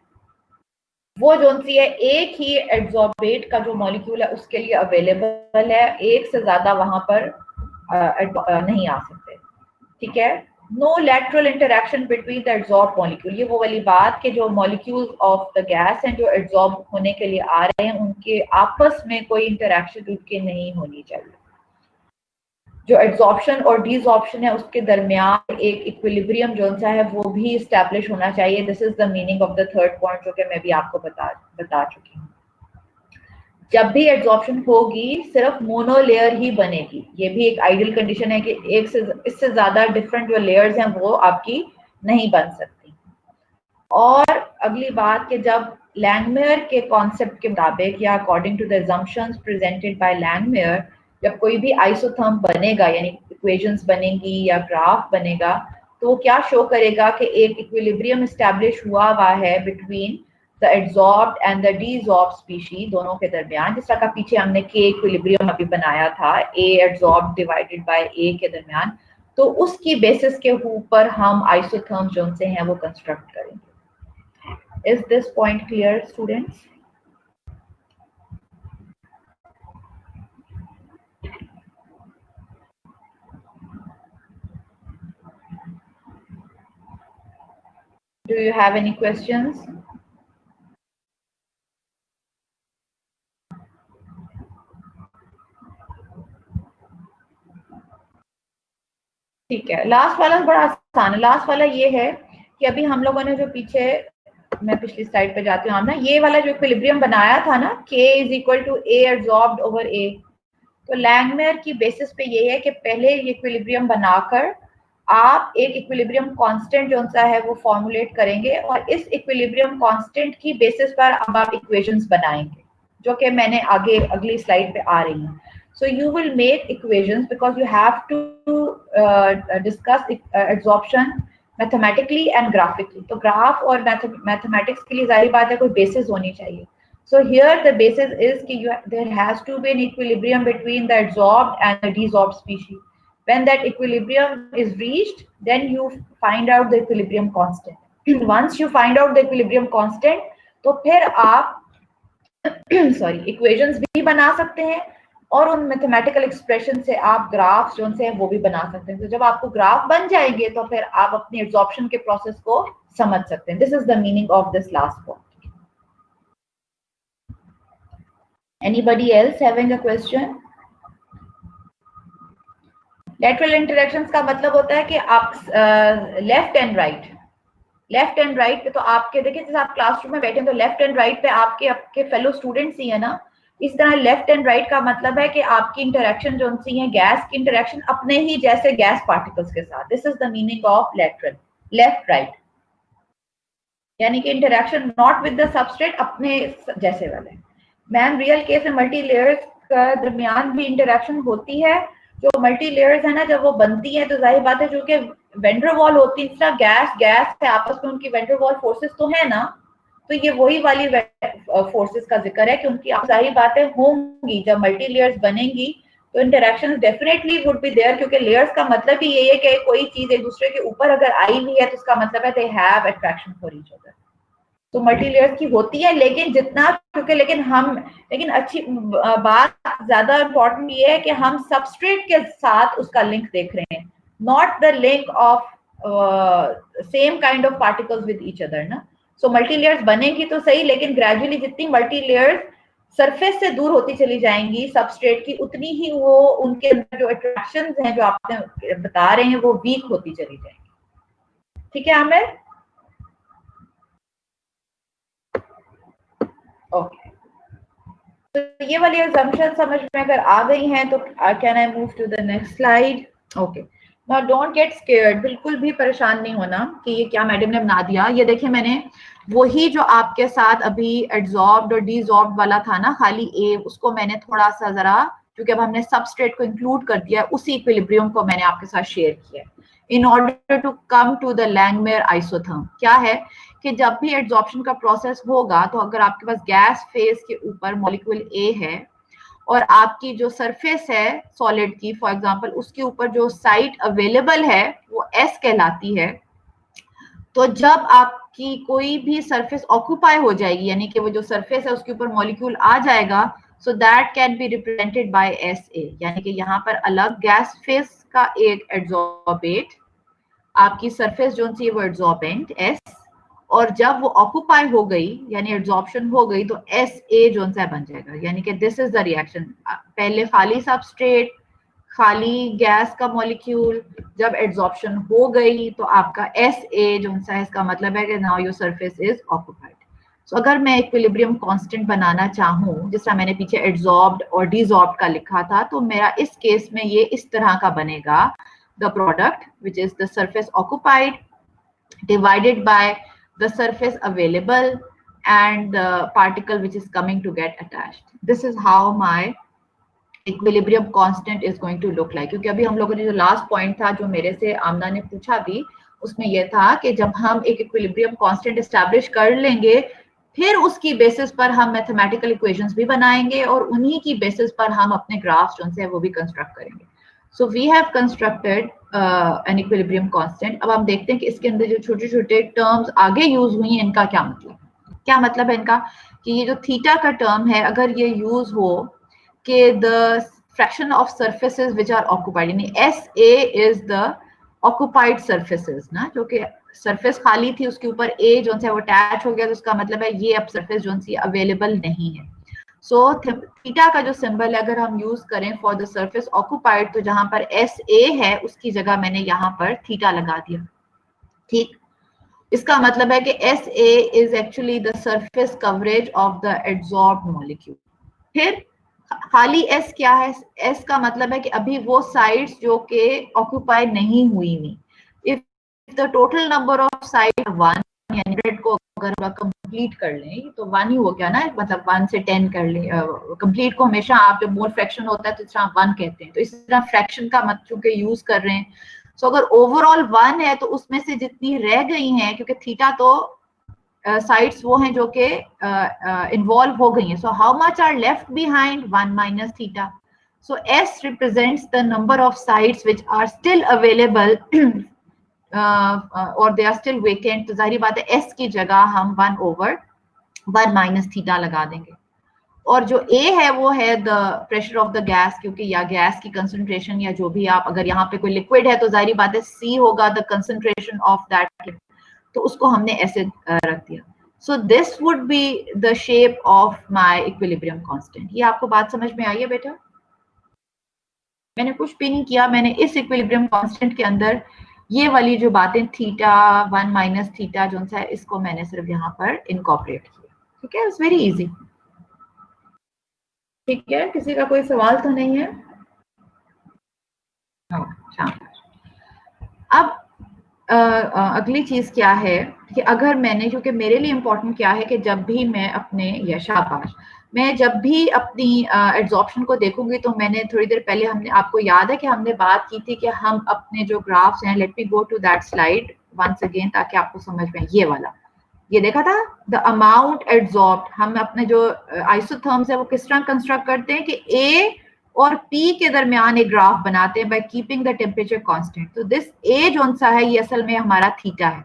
[SPEAKER 1] वो जो सी है एक ही एड्सॉर्बेट का जो मॉलिक्यूल है उसके लिए अवेलेबल है, एक से ज्यादा वहां पर नहीं आ सकते, ठीक है। No lateral interaction between the adsorb molecule, ये वो वाली बात कि जो मॉलिक्यूल्स ऑफ द गैस हैं जो एड्सॉर्ब होने के लिए आ रहे हैं उनके आपस में कोई इंटरेक्शन उनके नहीं होनी चाहिए। जो एड्सॉर्प्शन और डीसॉर्प्शन है उसके दरमियान एक इक्विलिब्रियम जो सा है वो भी इस्टेब्लिश होना चाहिए। This is the meaning of the third point जो कि मैं भी आपको बता चुकी हूँ। जब भी एड्सॉर्प्शन होगी सिर्फ मोनो लेयर ही बनेगी। ये भी एक आइडियल कंडीशन है कि एक से इससे ज्यादा डिफरेंट जो लेयर्स हैं वो आपकी नहीं बन सकती। और अगली बात कि जब लैंगमेयर के कॉन्सेप्ट के मुताबिक या according to the assumptions presented by Langmuir, जब कोई भी आइसोथर्म बनेगा यानी इक्वेशंस बनेंगी या ग्राफ बनेगा तो वो क्या शो करेगा कि एक इक्विलिब्रियम एस्टैब्लिश हुआ है between the adsorbed and the desorbed species दोनों के दरमियान। जिस तरह का पीछे हमने के इक्विलिब्रियम अभी बनाया था ए एड्सॉर्ब्ड डिवाइडेड बाय ए के दरमियान, तो उसकी बेसिस के ऊपर हम आइसोथर्म जो से हैं वो कंस्ट्रक्ट करेंगे। Is this point clear, students? Do you have any questions? ठीक है, लास्ट वाला बड़ा आसान है। लास्ट वाला ये है कि अभी हम लोगों ने जो पीछे, मैं पिछली स्लाइड पे जाती हूँ ना, ये वाला जो इक्विलिब्रियम बनाया था ना, k is equal to a absorbed over a, तो लैंगमेयर की बेसिस पे ये है कि पहले ये इक्विलिब्रियम बनाकर आप एक इक्विलिब्रियम कांस्टेंट जो सा है वो फॉर्मुलेट करेंगे और इस इक्विलिब्रियम कांस्टेंट की बेसिस पर अब आप इक्वेशंस बनाएंगे जो कि मैंने आगे अगली स्लाइड पे आ रही हैं। So you will make equations because you have to discuss absorption mathematically and graphically. तो ग्राफ और मैथमेटिक्स के लिए जाहिर बात है कोई बेसिस होनी चाहिए। So here the basis is कि there has to be an equilibrium between the adsorbed and the desorbed species. When that equilibrium is reached, then you find out the equilibrium constant. Once you find out the equilibrium constant, तो फिर आप sorry equations भी बना सकते हैं और उन mathematical expression से आप ग्राफ जो से वो भी बना सकते हैं। तो जब आपको ग्राफ बन जाएंगे तो फिर आप अपनी एब्जॉर्प्शन के प्रोसेस को समझ सकते हैं। This is the meaning of this last point. Anybody else having a question? Lateral interactions का मतलब होता है कि आप लेफ्ट एंड राइट पे तो आपके देखिए जैसे आप क्लासरूम में बैठे हैं तो लेफ्ट एंड राइट पे आपके फेलो स्टूडेंट्स ही है ना। इस तरह लेफ्ट एंड राइट का मतलब है कि आपकी इंटरेक्शन जो सी है गैस की इंटरेक्शन अपने ही जैसे गैस पार्टिकल्स के साथ। This is the meaning of lateral, left right, यानी कि interaction not with the substrate, अपने जैसे वाले। मैम रियल केस में मल्टी लेयर्स का दरमियान भी इंटरेक्शन होती है। जो मल्टी लेयर्स है ना जब वो बनती है तो जाहिर बात है जो कि वेंडरवॉल होती है, जिस गैस है आपस में उनकी वेंडरवॉल फोर्सेस तो है ना, तो ये वही वाली फोर्सेस का जिक्र है कि उनकी जाहिर बातें होंगी। जब मल्टी लेयर्स बनेंगी तो interaction definitely would be there, क्योंकि लेयर्स का मतलब ही यही है कि कोई चीज एक दूसरे के ऊपर अगर आई हुई है तो उसका मतलब है they have attraction for each other. तो मल्टी लेयर्स की होती है, लेकिन जितना क्योंकि लेकिन अच्छी बात ज्यादा इंपॉर्टेंट ये है कि हम सबस्ट्रेट के साथ उसका लिंक देख रहे हैं, not the link of same kind of particles with each other ना। सो मल्टी लेयर्स बनेगी तो सही, लेकिन ग्रेजुअली जितनी मल्टी लेयर्स सरफेस से दूर होती चली जाएंगी सबस्ट्रेट की, उतनी ही वो उनके अंदर जो अट्रैक्शंस हैं जो आपने बता रहे हैं वो वीक होती चली जाएंगी। ठीक है आमिर? ओके, तो ये वाली assumption समझ में अगर आ गई हैं तो can I move to the next slide? Okay, now don't get scared, बिल्कुल भी परेशान नहीं होना कि ये क्या मैडम ने बना दिया। ये देखिए मैंने वही जो आपके साथ अभी एड्सॉर्ब्ड और डीसॉर्ब्ड वाला था ना, खाली ए, उसको मैंने थोड़ा सा जरा, क्योंकि अब हमने सबस्ट्रेट को इंक्लूड कर दिया, उसी इक्विलिब्रियम को मैंने आपके साथ शेयर किया in order to come to the Langmuir isotherm. क्या है कि जब भी एड्सॉर्प्शन का प्रोसेस होगा तो अगर आपके पास गैस फेज के ऊपर मॉलिक्यूल ए है और आपकी जो सरफेस है सॉलिड की फॉर एग्जांपल उसके ऊपर जो साइट अवेलेबल है वो एस कहलाती है, तो जब आपकी कोई भी सरफेस ऑक्यूपाई हो जाएगी यानी कि वो जो सरफेस है उसके ऊपर मॉलिक्यूल आ जाएगा, so that can be represented by S A, यानी कि यहाँ पर अलग गैस फेज का एक एड्सॉर्बेट, आपकी सरफेस जो सी वो एड्सॉर्बेंट एस, और जब वो ऑक्यूपाई हो गई यानी एब्जॉर्प्शन हो गई तो एस ए जो सा बन जाएगा। यानी कि दिस इज द रिएक्शन, पहले खाली सबस्ट्रेट, खाली गैस का मॉलिक्यूल जब एड्सॉर्प्शन हो गई तो आपका SA जो सा है, इसका मतलब है कि now your surface is occupied. So अगर मैं इक्विलिब्रियम कांस्टेंट बनाना चाहूँ, जिस तरह मैंने पीछे एड्सॉर्ब्ड और डिसॉर्ब्ड का लिखा था, तो मेरा इस केस में ये इस तरह का बनेगा, the product which is the surface occupied divided by the surface available and the particle which is coming to get attached. This is how my equilibrium constant is going to look like. क्योंकि अभी हम लोगों ने जो last point था जो मेरे से आमना ने पूछा भी, उसमें यह था कि जब हम एक इक्विलिब्रियम कांस्टेंट एस्टैब्लिश कर लेंगे, फिर उसकी बेसिस पर हम मैथमेटिकल इक्वेशंस भी बनाएंगे और उन्हीं की बेसिस पर हम अपने ग्राफ्स जो है वो भी कंस्ट्रक्ट करेंगे। So we have constructed an equilibrium constant. अब हम देखते हैं कि इसके अंदर जो छोटे छोटे टर्म्स आगे यूज हुई हैं, इनका क्या मतलब है। क्या मतलब है इनका, कि ये जो थीटा का टर्म है, अगर ये यूज हो कि the fraction of surfaces which are occupied, यानी SA is the occupied surfaces ना, जो कि सरफेस खाली थी उसके ऊपर A जो है वो अटैच हो गया, तो उसका मतलब है ये अब सरफेस जो सी अवेलेबल नहीं है। सो थीटा का जो सिंबल है अगर हम यूज करें फॉर द सरफेस ऑक्यूपाइड, तो जहां पर SA है उसकी जगह मैंने यहाँ पर थीटा लगा दिया। ठीक, इसका मतलब है कि SA is actually the surface coverage of the adsorbed molecule. फिर खाली S क्या है, S का मतलब है कि अभी वो साइड्स जो कि ऑक्यूपाई नहीं हुई हुई। If the total number of side 1, यानी 100 को अगर कंप्लीट कर लें तो 1 ही हो गया ना, मतलब 1 से 10 कर लें। कंप्लीट को हमेशा आप जब मोर फ्रैक्शन होता है तो इस तरह 1 कहते हैं, तो इस तरह फ्रैक्शन का मत चूंकि यूज कर रहे हैं। सो अगर ओवरऑल 1 है तो उसमें से जितनी रह गई हैं, क्योंकि थीटा तो साइड्स वो हैं जो कि इन्वॉल्व हो गई हैं, so how much are left behind, 1 minus theta. So S represents the number of sides which are still available और दे आर स्टिल वेकेंट। तो जाहिर बात है S की जगह हम 1/1 माइनस थीटा लगा देंगे। और जो A है वो है the pressure of the gas, क्योंकि या गैस की कंसंट्रेशन या जो भी आप, अगर यहाँ पे कोई लिक्विड है तो जाहिर बात है C होगा द कंसंट्रेशन ऑफ दैट, तो उसको हमने ऐसे रख दिया। So this would be the shape of my equilibrium constant. ये आपको बात समझ में आई है बेटा? मैंने कुछ भी नहीं किया, मैंने इस इक्विलिब्रियम कांस्टेंट के अंदर ये वाली जो बातें थीटा 1 माइनस थीटा जो है इसको मैंने सिर्फ यहाँ पर इनकॉर्पोरेट किया। ठीक है, इट्स वेरी इजी। ठीक है, किसी का कोई सवाल तो नहीं है? हाँ, अब अगली चीज क्या है कि अगर मैंने, क्योंकि मेरे लिए इंपॉर्टेंट क्या है कि जब भी मैं अपने, या शाबाश, मैं जब भी अपनी एड्सॉर्प्शन को देखूंगी, तो मैंने थोड़ी देर पहले, हमने, आपको याद है कि हमने बात की थी कि हम अपने जो ग्राफ्स हैं, let me go to that slide once again ताकि आपको समझ में, ये वाला, ये देखा था द अमाउंट एड्सॉर्ब्ड। हम अपने जो आइसोथर्म्स है वो किस तरह कंस्ट्रक्ट करते हैं कि A और P के दरमियान एक ग्राफ बनाते हैं by keeping the temperature constant. तो दिस A जो सा है ये असल में हमारा थीटा है।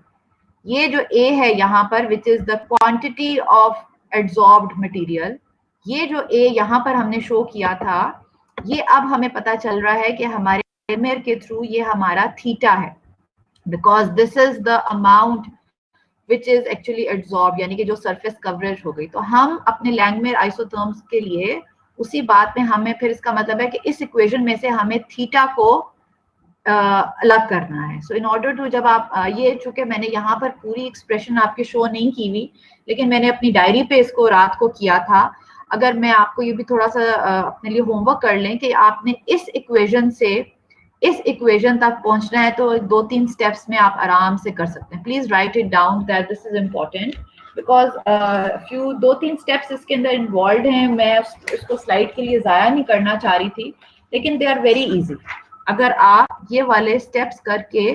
[SPEAKER 1] ये जो A है यहाँ पर which is the quantity of adsorbed material, ये जो A यहाँ पर हमने शो किया था, ये अब हमें पता चल रहा है कि हमारे पॉलीमर के थ्रू ये हमारा थीटा है, because this is the amount which is actually adsorb, यानी कि जो सरफेस कवरेज हो गई। तो हम अपने लैंगमेयर आइसोथर्म्स के लिए उसी बात में हमें, फिर इसका मतलब है कि इस इक्वेशन में से हमें थीटा को अलग करना है। सो इन ऑर्डर टू, जब आप ये, चूंकि मैंने यहाँ पर पूरी एक्सप्रेशन आपके शो नहीं की हुई, लेकिन मैंने अपनी डायरी पे इसको रात को किया था। अगर मैं आपको ये भी थोड़ा सा अपने लिए होमवर्क कर लें कि आपने इस इक्वेशन से इस इक्वेशन तक पहुंचना है, तो 2-3 स्टेप्स में आप आराम से कर सकते हैं। Please right it down, that this is important, because few 2-3 steps इसके अंदर इन्वॉल्व हैं। मैं उसको स्लाइड के लिए जाया नहीं करना चाह रही थी, लेकिन दे आर वेरी इजी। अगर आप ये वाले स्टेप्स करके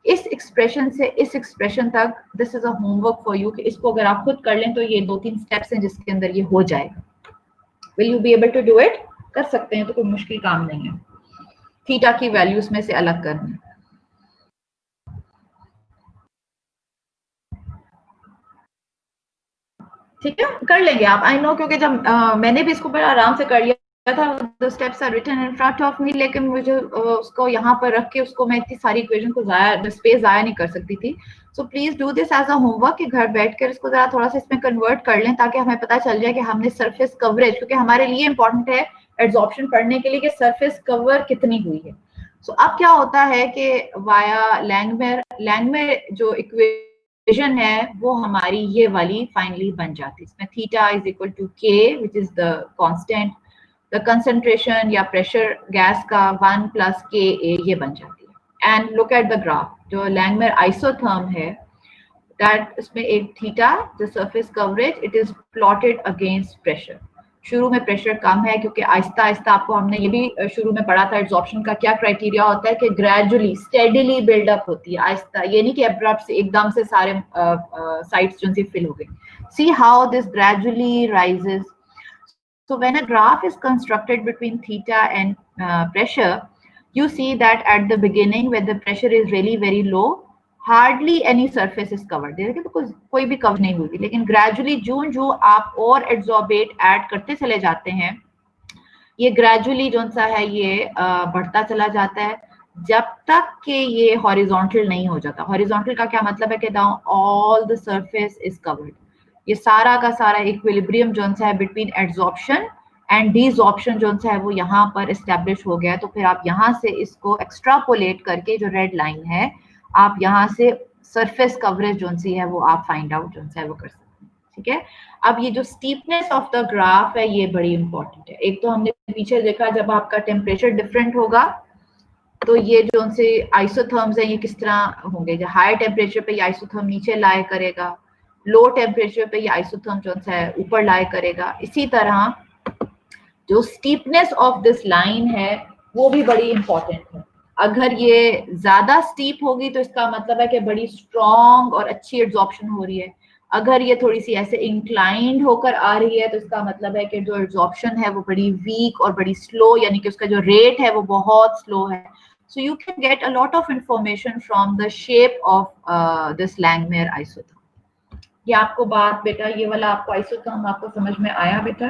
[SPEAKER 1] इस एक्सप्रेशन से इस एक्सप्रेशन तक, this is a homework for you, कि इसको अगर आप खुद कर लें तो ये 2-3 स्टेप्स हैं जिसके अंदर ये हो जाएगा। Will you be able to do it? कर सकते हैं, तो कोई मुश्किल काम नहीं है थीटा की वैल्यूज में से अलग करना। ठीक है, कर लेंगे आप, आई नो, क्योंकि जब मैंने भी इसको बड़ा आराम से कर लिया था, the steps are written in front of me, लेकिन मुझे उसको यहाँ पर रख के उसको मैं इतनी सारी इक्वेशन को स्पेस जाया नहीं कर सकती थी. So please do this as a homework कि घर बैठकर इसको जरा थोड़ा सा इसमें कन्वर्ट कर लें, ताकि हमें पता चल जाए कि हमने सरफेस कवरेज, क्योंकि हमारे लिए इंपॉर्टेंट है एब्जॉर्प्शन पढ़ने के लिए कि सरफेस कवर कितनी हुई है. सो अब क्या होता है कि वाया लैंगमेर जो इक्वेशन है वो हमारी ये वाली फाइनली बन जाती है. इसमें थीटा इज इक्वल टू के which is the constant, the concentration या प्रेशर गैस का 1 प्लस के ए ये बन जाती है. And look at the graph, जो लैंगमेर आइसोथर्म है दैट इसमें एक theta the surface coverage it is plotted against pressure. शुरू में प्रेशर कम है क्योंकि आहिस्ता आहिस्ता, आपको हमने ये भी शुरू में पढ़ा था एब्जॉर्प्शन का क्या क्राइटेरिया होता है कि ग्रेजुअली स्टेडीली बिल्डअप होती है आहिस्ता, ये नहीं कि एब्रप्ट से एकदम से सारे साइट्स जो फिल हो गए. See how this gradually rises. So when a graph is constructed between theta and pressure, you see that at the beginning when the pressure is really very low, hardly any surface is covered. देखिए तो कोई भी cover नहीं होगी, लेकिन gradually जो आप और adsorbate add करते चले जाते हैं, ये gradually जो सा है ये बढ़ता चला जाता है जब तक कि ये हॉरिजॉन्टल नहीं हो जाता. हॉरिजॉन्टल का क्या मतलब है कि now all the surface is covered. ये सारा का सारा इक्विलिब्रियम जो है बिटवीन एड्सॉर्प्शन एंड डीसॉर्प्शन जो है वो यहाँ पर एस्टेब्लिश हो गया. तो फिर आप यहाँ से इसको एक्स्ट्रापोलेट करके जो रेड लाइन है, आप यहाँ से सरफेस कवरेज जो सी है वो आप फाइंड आउट जो है वो कर सकते हैं. ठीक है. अब ये जो स्टीपनेस ऑफ द ग्राफ है ये बड़ी इंपॉर्टेंट है. एक तो हमने पीछे देखा जब आपका टेम्परेचर डिफरेंट होगा तो ये जो उनसे आइसोथर्म्स है ये किस तरह होंगे. जो हायर टेम्परेचर पे ये आइसोथर्म नीचे लाए करेगा, लो टेम्परेचर पे ये आइसोथर्म जो है ऊपर लाए करेगा. इसी तरह जो स्टीपनेस ऑफ दिस लाइन है वो भी बड़ी इंपॉर्टेंट है. अगर ये ज्यादा स्टीप होगी तो इसका मतलब है कि बड़ी स्ट्रॉन्ग और अच्छी एब्जॉर्प्शन हो रही है. अगर ये थोड़ी सी ऐसे इंक्लाइंड होकर आ रही है तो इसका मतलब है कि जो एब्जॉर्प्शन है वो बड़ी वीक और बड़ी स्लो, यानी कि उसका जो रेट है वो बहुत स्लो है. So you can get a lot of information from the shape of this Langmuir isotherm. ये आपको बात बेटा, ये वाला आपको आइसोथर्म आपको समझ में आया बेटा?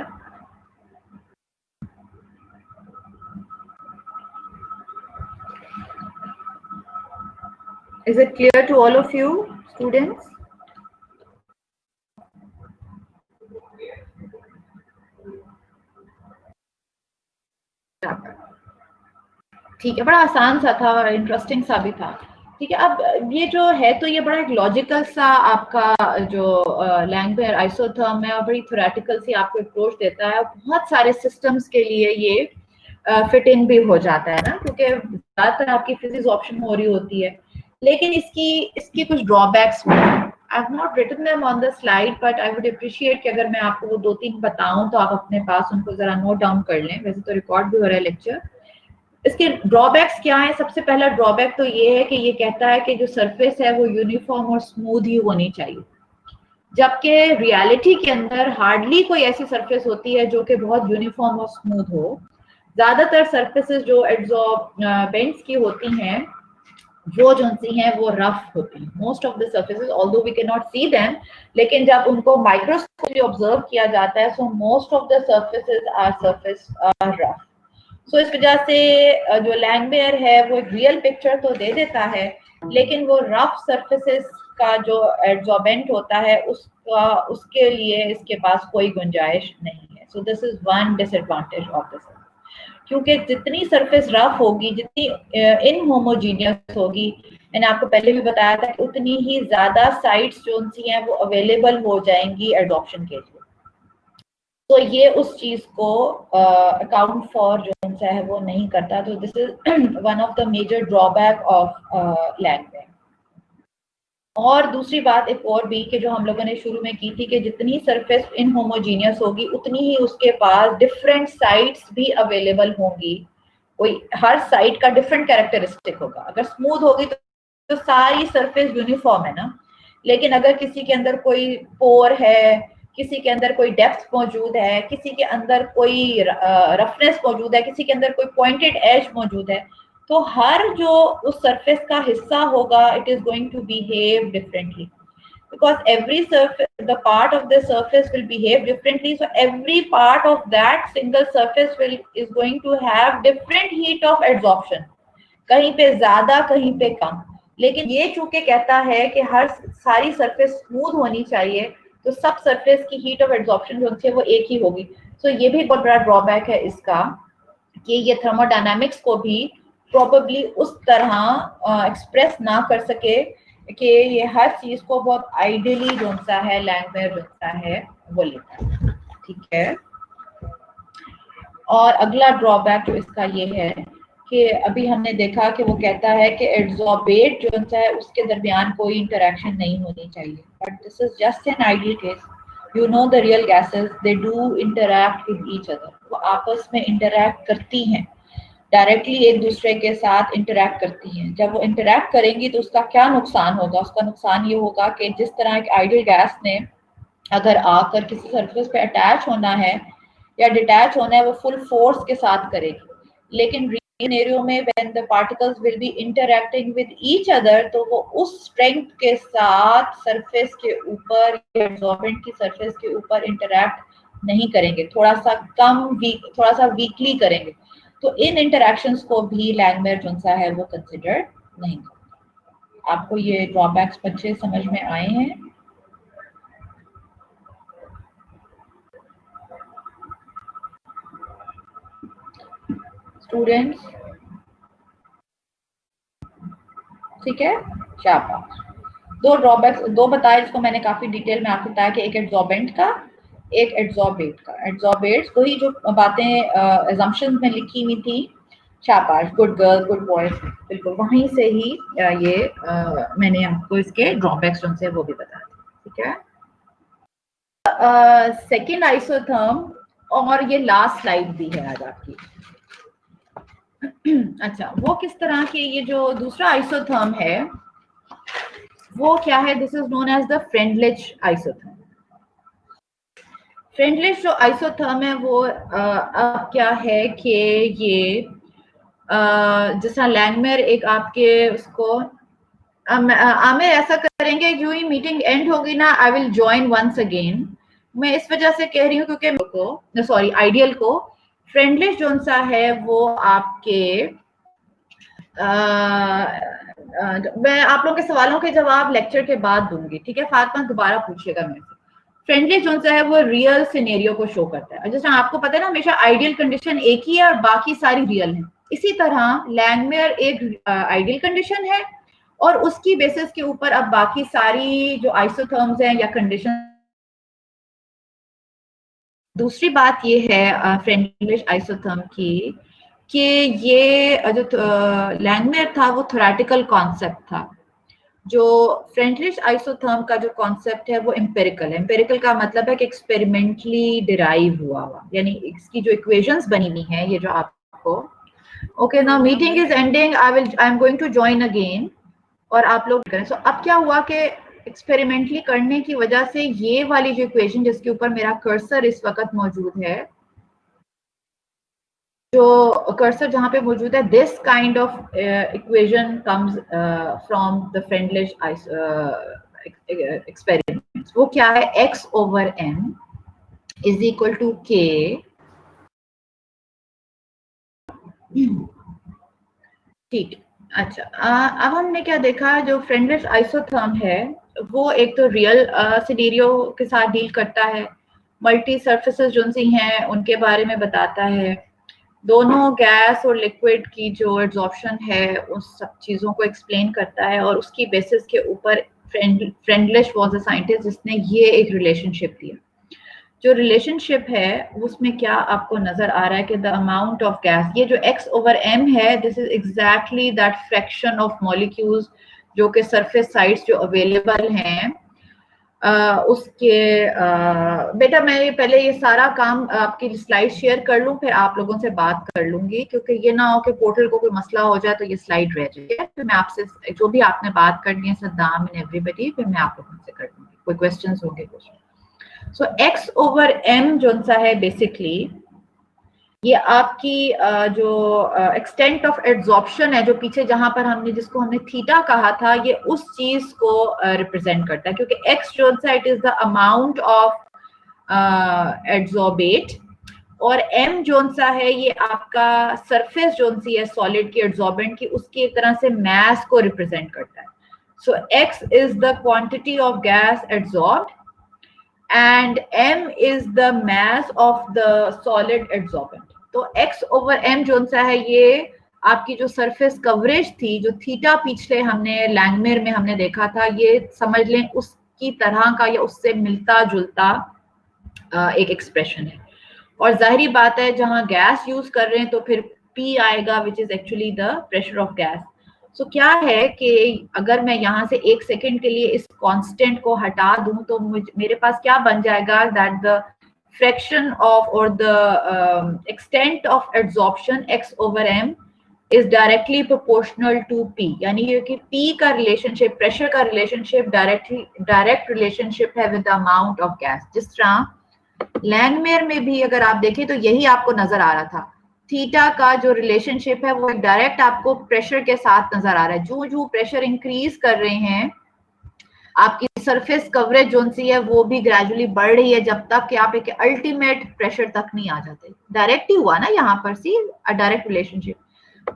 [SPEAKER 1] Is it clear to all of you students? ठीक है, बड़ा आसान सा था और इंटरेस्टिंग सा भी था. ठीक है. अब ये जो है तो ये बड़ा एक लॉजिकल सा आपका जो लैंगमुइर आइसोथर्म है और बड़ी थ्योरेटिकल सी आपको अप्रोच देता है. बहुत सारे सिस्टम्स के लिए ये फिट इन भी हो जाता है ना, क्योंकि ज्यादातर आपकी फिजिक्स ऑप्शन हो रही होती है. लेकिन इसकी कुछ ड्रॉबैक्स भी हैं. I have not written them on the slide but I would appreciate कि अगर मैं आपको वो 2-3 बताऊं तो आप अपने पास उनको जरा नोट डाउन कर लें. वैसे तो रिकॉर्ड भी हो रहा है लेक्चर. इसके ड्रॉबैक्स क्या है? सबसे पहला ड्रॉबैक तो ये है कि ये कहता है कि जो सरफेस है वो यूनिफॉर्म और स्मूथ ही होनी चाहिए, जबकि रियलिटी के अंदर हार्डली कोई ऐसी सरफेस होती है जो कि बहुत यूनिफॉर्म और स्मूथ हो. ज्यादातर सरफेसेस जो एड्सॉर्बेंट्स की होती हैं वो जो सी हैं वो रफ होती हैं. Most of the surfaces although we can not see them, लेकिन जब उनको माइक्रोस्कोप से ऑब्जर्व किया जाता है so most of the surface are rough. So इस वजह से जो लैंगमुइर है वो एक रियल पिक्चर तो दे देता है, लेकिन वो रफ सरफेसेस का जो एड्सॉर्बेंट होता है उसके लिए इसके पास कोई गुंजाइश नहीं है. So this is one disadvantage of this, क्योंकि जितनी सरफेस रफ होगी, जितनी इनहोमोजीनियस होगी, मैंने आपको पहले भी बताया था कि उतनी ही ज्यादा साइट्स जो सी हैं वो अवेलेबल हो जाएंगी एडॉप्शन के लिए. तो ये उस चीज को अकाउंट फॉर जो है वो नहीं करता. तो this is one of the major drawback of Langmuir. और दूसरी बात एक और भी कि जो हम लोगों ने शुरू में की थी कि जितनी सरफेस इनहोमोजीनियस होगी उतनी ही उसके पास डिफरेंट साइट्स भी अवेलेबल होंगी. कोई हर साइट का डिफरेंट कैरेक्टरिस्टिक होगा. अगर स्मूथ होगी तो सारी सरफेस यूनिफॉर्म है ना, लेकिन अगर किसी के अंदर कोई पोर है, किसी के अंदर कोई डेप्थ मौजूद है, किसी के अंदर कोई रफनेस मौजूद है, किसी के अंदर कोई पॉइंटेड एज मौजूद है, तो हर जो उस सरफेस का हिस्सा होगा it is going to behave differently. because every surface, the part of the surface will behave differently, so every part of that single surface will is going to have different heat of absorption, कहीं पे ज्यादा कहीं पे कम। लेकिन ये चूंकि कहता है कि हर सारी सरफेस स्मूथ होनी चाहिए, तो सब सरफेस की हीट ऑफ एब्जॉर्प्शन जो है वो एक ही होगी। सो ये भी बहुत बड़ा ड्रॉबैक है इसका कि ये थर्मोडायनामिक्स को भी प्रोबेबली उस तरह एक्सप्रेस ना कर सके कि ये हर चीज को बहुत आइडियली जो सा है लैंगवेयर जो सा है वो लेता है। ठीक है, और अगला ड्रॉबैक जो इसका ये है कि अभी हमने देखा कि वो कहता है कि एड्सॉर्बेट जो है उसके दरमियान कोई इंटरेक्शन नहीं होनी चाहिए, but this is just an ideal case. You know the real gases they do interact with each other, वो आपस में इंटरैक्ट करती हैं, डायरेक्टली एक दूसरे के साथ इंटरैक्ट करती हैं। जब वो इंटरैक्ट करेंगी तो उसका क्या नुकसान होगा? उसका नुकसान ये होगा कि जिस तरह एक आइडियल गैस ने अगर आकर किसी सरफेस पे अटैच होना है या डिटैच होना है वो फुल फोर्स के साथ करेगी, लेकिन सिनेरियो में when the particles will be interacting with each other तो वो उस स्ट्रेंथ के साथ सरफेस के ऊपर एब्जॉर्बेंट की सरफेस के ऊपर इंटरैक्ट नहीं करेंगे, थोड़ा सा थोड़ा सा वीकली करेंगे। तो इन इंटरैक्शंस को भी लैंगमेयर जो सा है वो कंसिडर नहीं करता। आपको ये ड्रॉबैक्स अच्छे समझ में आए हैं? स्टूडेंट्स ठीक है, शाबाश। दो ड्रॉबैक्स दो बताए जिसको मैंने काफी डिटेल में आपको बताया कि एक एड्सॉर्बेंट का, एक एड्सॉर्बेट का। एड्सॉर्बेट वही जो बातें assumptions में लिखी हुई थी, शाबाश, गुड गर्ल्स गुड बॉयज, बिल्कुल वहीं से ही ये मैंने आपको इसके ड्रॉबैक्स जो से वो भी बता दी। ठीक है, सेकेंड आइसोथर्म, और ये लास्ट स्लाइड भी है आज आपकी। अच्छा, वो किस तरह के, ये जो दूसरा आइसोथर्म है वो क्या है? This is known as the Freundlich isotherm. Freundlich जो आइसोथर्म है वो अब क्या है कि ये जिस तरह लैंगमेयर एक आपके उसको आमिर ऐसा करेंगे, जो ही मीटिंग एंड होगी ना I will join once again. मैं इस वजह से कह रही हूँ क्योंकि सॉरी आइडियल को फ्रेंडलिश जो सा है वो आपके मैं आप लोगों के सवालों के जवाब लेक्चर के बाद दूंगी। ठीक है, फातिमा दोबारा पूछिएगा मेरे से। फ्रेंडली जो है वो रियल सिनेरियो को शो करता है, जैसे आपको पता है ना हमेशा आइडियल कंडीशन एक ही है और बाकी सारी रियल है। इसी तरह लैंगमेयर एक आइडियल कंडीशन है और उसकी बेसिस के ऊपर अब बाकी सारी जो आइसोथर्म्स हैं या कंडीशन। दूसरी बात ये है फ्रेंडलिश आइसोथर्म की कि ये जो लैंगमेयर था वो थ्योरेटिकल कॉन्सेप्ट था, जो फ्रेंडलिश आइसोथर्म का जो कॉन्सेप्ट है वो एम्पेरिकल है। एम्पेरिकल का मतलब है कि एक्सपेरिमेंटली डिराइव हुआ यानी इसकी जो इक्वेशंस बनी हुई हैं ये जो आपको okay now meeting is ending, I am going to join again और आप लोग करें। सो अब क्या हुआ कि एक्सपेरिमेंटली करने की वजह से ये वाली जो इक्वेशन जिसके ऊपर मेरा कर्सर इस वक्त मौजूद है, जो कर्सर जहां पे मौजूद है, this kind of equation comes from the Freundlich experiment. वो क्या है? x over m is equal to k। ठीक, अच्छा अब हमने क्या देखा, जो फ्रेंडलिश आइसोथर्म है वो एक तो रियल सिनेरियो के साथ डील करता है, मल्टी सर्फेसेस जो सी हैं उनके बारे में बताता है, दोनों गैस और लिक्विड की जो एब्जॉर्प्शन है उस सब चीज़ों को एक्सप्लेन करता है, और उसकी बेसिस के ऊपर फ्रेंडलिश वाज अ साइंटिस्ट जिसने ये एक रिलेशनशिप दिया। जो रिलेशनशिप है उसमें क्या आपको नजर आ रहा है कि द अमाउंट ऑफ गैस, ये जो x ओवर m है, this is exactly that fraction of molecules जो कि सरफेस साइड्स जो अवेलेबल हैं उसके बेटा मैं पहले ये सारा काम आपकी स्लाइड शेयर कर लूं फिर आप लोगों से बात कर लूंगी, क्योंकि ये ना हो कि पोर्टल को कोई मसला हो जाए तो ये स्लाइड रह जाए। फिर मैं आपसे जो भी आपने बात करनी है सद्दाम एंड एवरीबॉडी फिर मैं आप लोगों से कर लूंगी, कोई क्वेश्चंस होंगे कुछ। सो x ओवर m जो सा है बेसिकली ये आपकी जो एक्सटेंट ऑफ एड्सॉर्प्शन है, जो पीछे जहां पर हमने जिसको हमने थीटा कहा था, ये उस चीज को रिप्रेजेंट करता है, क्योंकि एक्स जो सा it is the amount of adsorbate, और एम जोन सा है ये आपका सरफेस जोन सी है सॉलिड की एड्सॉर्बेंट की, उसकी एक तरह से मास को रिप्रेजेंट करता है. So x is the quantity of gas adsorbed and m is the mass of the solid adsorbent. तो x over m जो सा है ये आपकी जो सरफेस कवरेज थी, जो थीटा पिछले हमने लैंगमेयर में हमने देखा था, ये समझ लें उसकी तरह का या उससे मिलता जुलता एक एक्सप्रेशन है. और जाहिर बात है जहां गैस यूज कर रहे हैं तो फिर P आएगा which is actually the pressure of gas. So क्या है कि अगर मैं यहाँ से एक सेकेंड के लिए इस कांस्टेंट को हटा दूं तो मेरे पास क्या बन जाएगा, दैट द फ्रैक्शन ऑफ और the extent of adsorption x over m is directly proportional to P. यानी ये कि P का रिलेशनशिप, प्रेशर का रिलेशनशिप डायरेक्ट रिलेशनशिप है with the amount of gas. जिस तरह लैंगमेयर में भी अगर आप देखें तो यही आपको नजर आ रहा था, थीटा का जो रिलेशनशिप है वो डायरेक्ट आपको प्रेशर के साथ नजर आ रहा है. जो प्रेशर इंक्रीज कर रहे हैं आपकी सरफेस कवरेज जोन सी है वो भी ग्रेजुअली बढ़ रही है, जब तक कि आप एक अल्टीमेट प्रेशर तक नहीं आ जाते. डायरेक्ट ही हुआ ना यहाँ पर, see a direct relationship.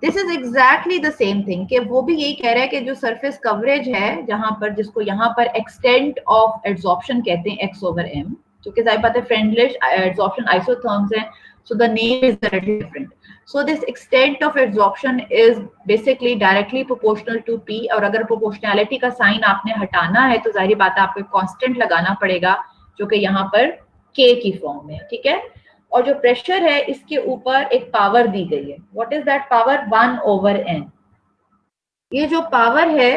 [SPEAKER 1] This is exactly the same thing कि वो भी यही कह रहा है कि जो सरफेस कवरेज है जहां पर, जिसको यहाँ पर एक्सटेंट ऑफ एड्सॉर्प्शन कहते हैं x over m, क्योंकि जाहिर बात है फ्रेंडलिश एड्सॉर्प्शन आइसोथर्म्स हैं, so the name is different. So this extent of adsorption is basically directly proportional to P. और अगर प्रोपोर्शनैलिटी का साइन आपने हटाना है तो जाहिर बात है आपको कांस्टेंट लगाना पड़ेगा जो कि यहाँ पर K की फॉर्म में, ठीक है. और जो प्रेशर है इसके ऊपर एक पावर दी गई है. What is that power? 1 over n. ये जो पावर है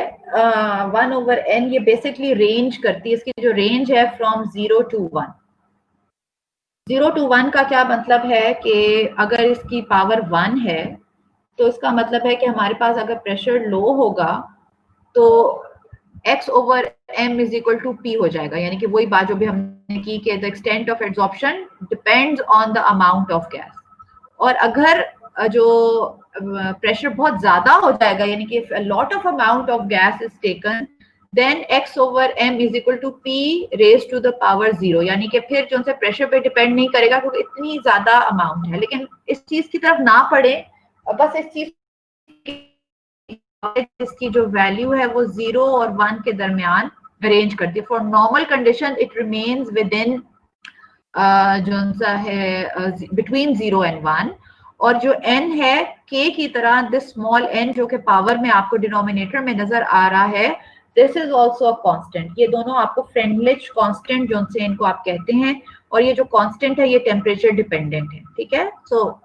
[SPEAKER 1] 1 over n, ये बेसिकली रेंज करती है, इसकी जो रेंज है फ्रॉम 0 to 1. 0 to 1 का क्या मतलब है कि अगर इसकी पावर 1 है तो इसका मतलब है कि हमारे पास अगर प्रेशर लो होगा तो x over m is equal to P हो जाएगा. यानी कि वही बात जो भी हमने की कि the extent of adsorption depends on the amount of gas. और अगर जो प्रेशर बहुत ज्यादा हो जाएगा, यानी कि a lot of amount of gas is taken, then x over m is equal to P raised to the power 0. यानी कि फिर जो से प्रेशर पे डिपेंड नहीं करेगा क्योंकि इतनी ज्यादा अमाउंट है. लेकिन इस चीज की तरफ ना पड़े, बस इस चीज इसकी जो वैल्यू है वो 0 और 1 के दरमियान अरेंज करती है. For normal condition it remains with in जो सा है बिटवीन 0 and 1. और जो n है k की तरह, दिस स्मॉल n जो कि पावर में आपको डिनोमिनेटर में नजर आ रहा है, this is also a constant. ये दोनों आपको फ्रेंडलिश कांस्टेंट जो से इनको आप कहते हैं, और ये जो कांस्टेंट है ये टेम्परेचर डिपेंडेंट है, ठीक है. सो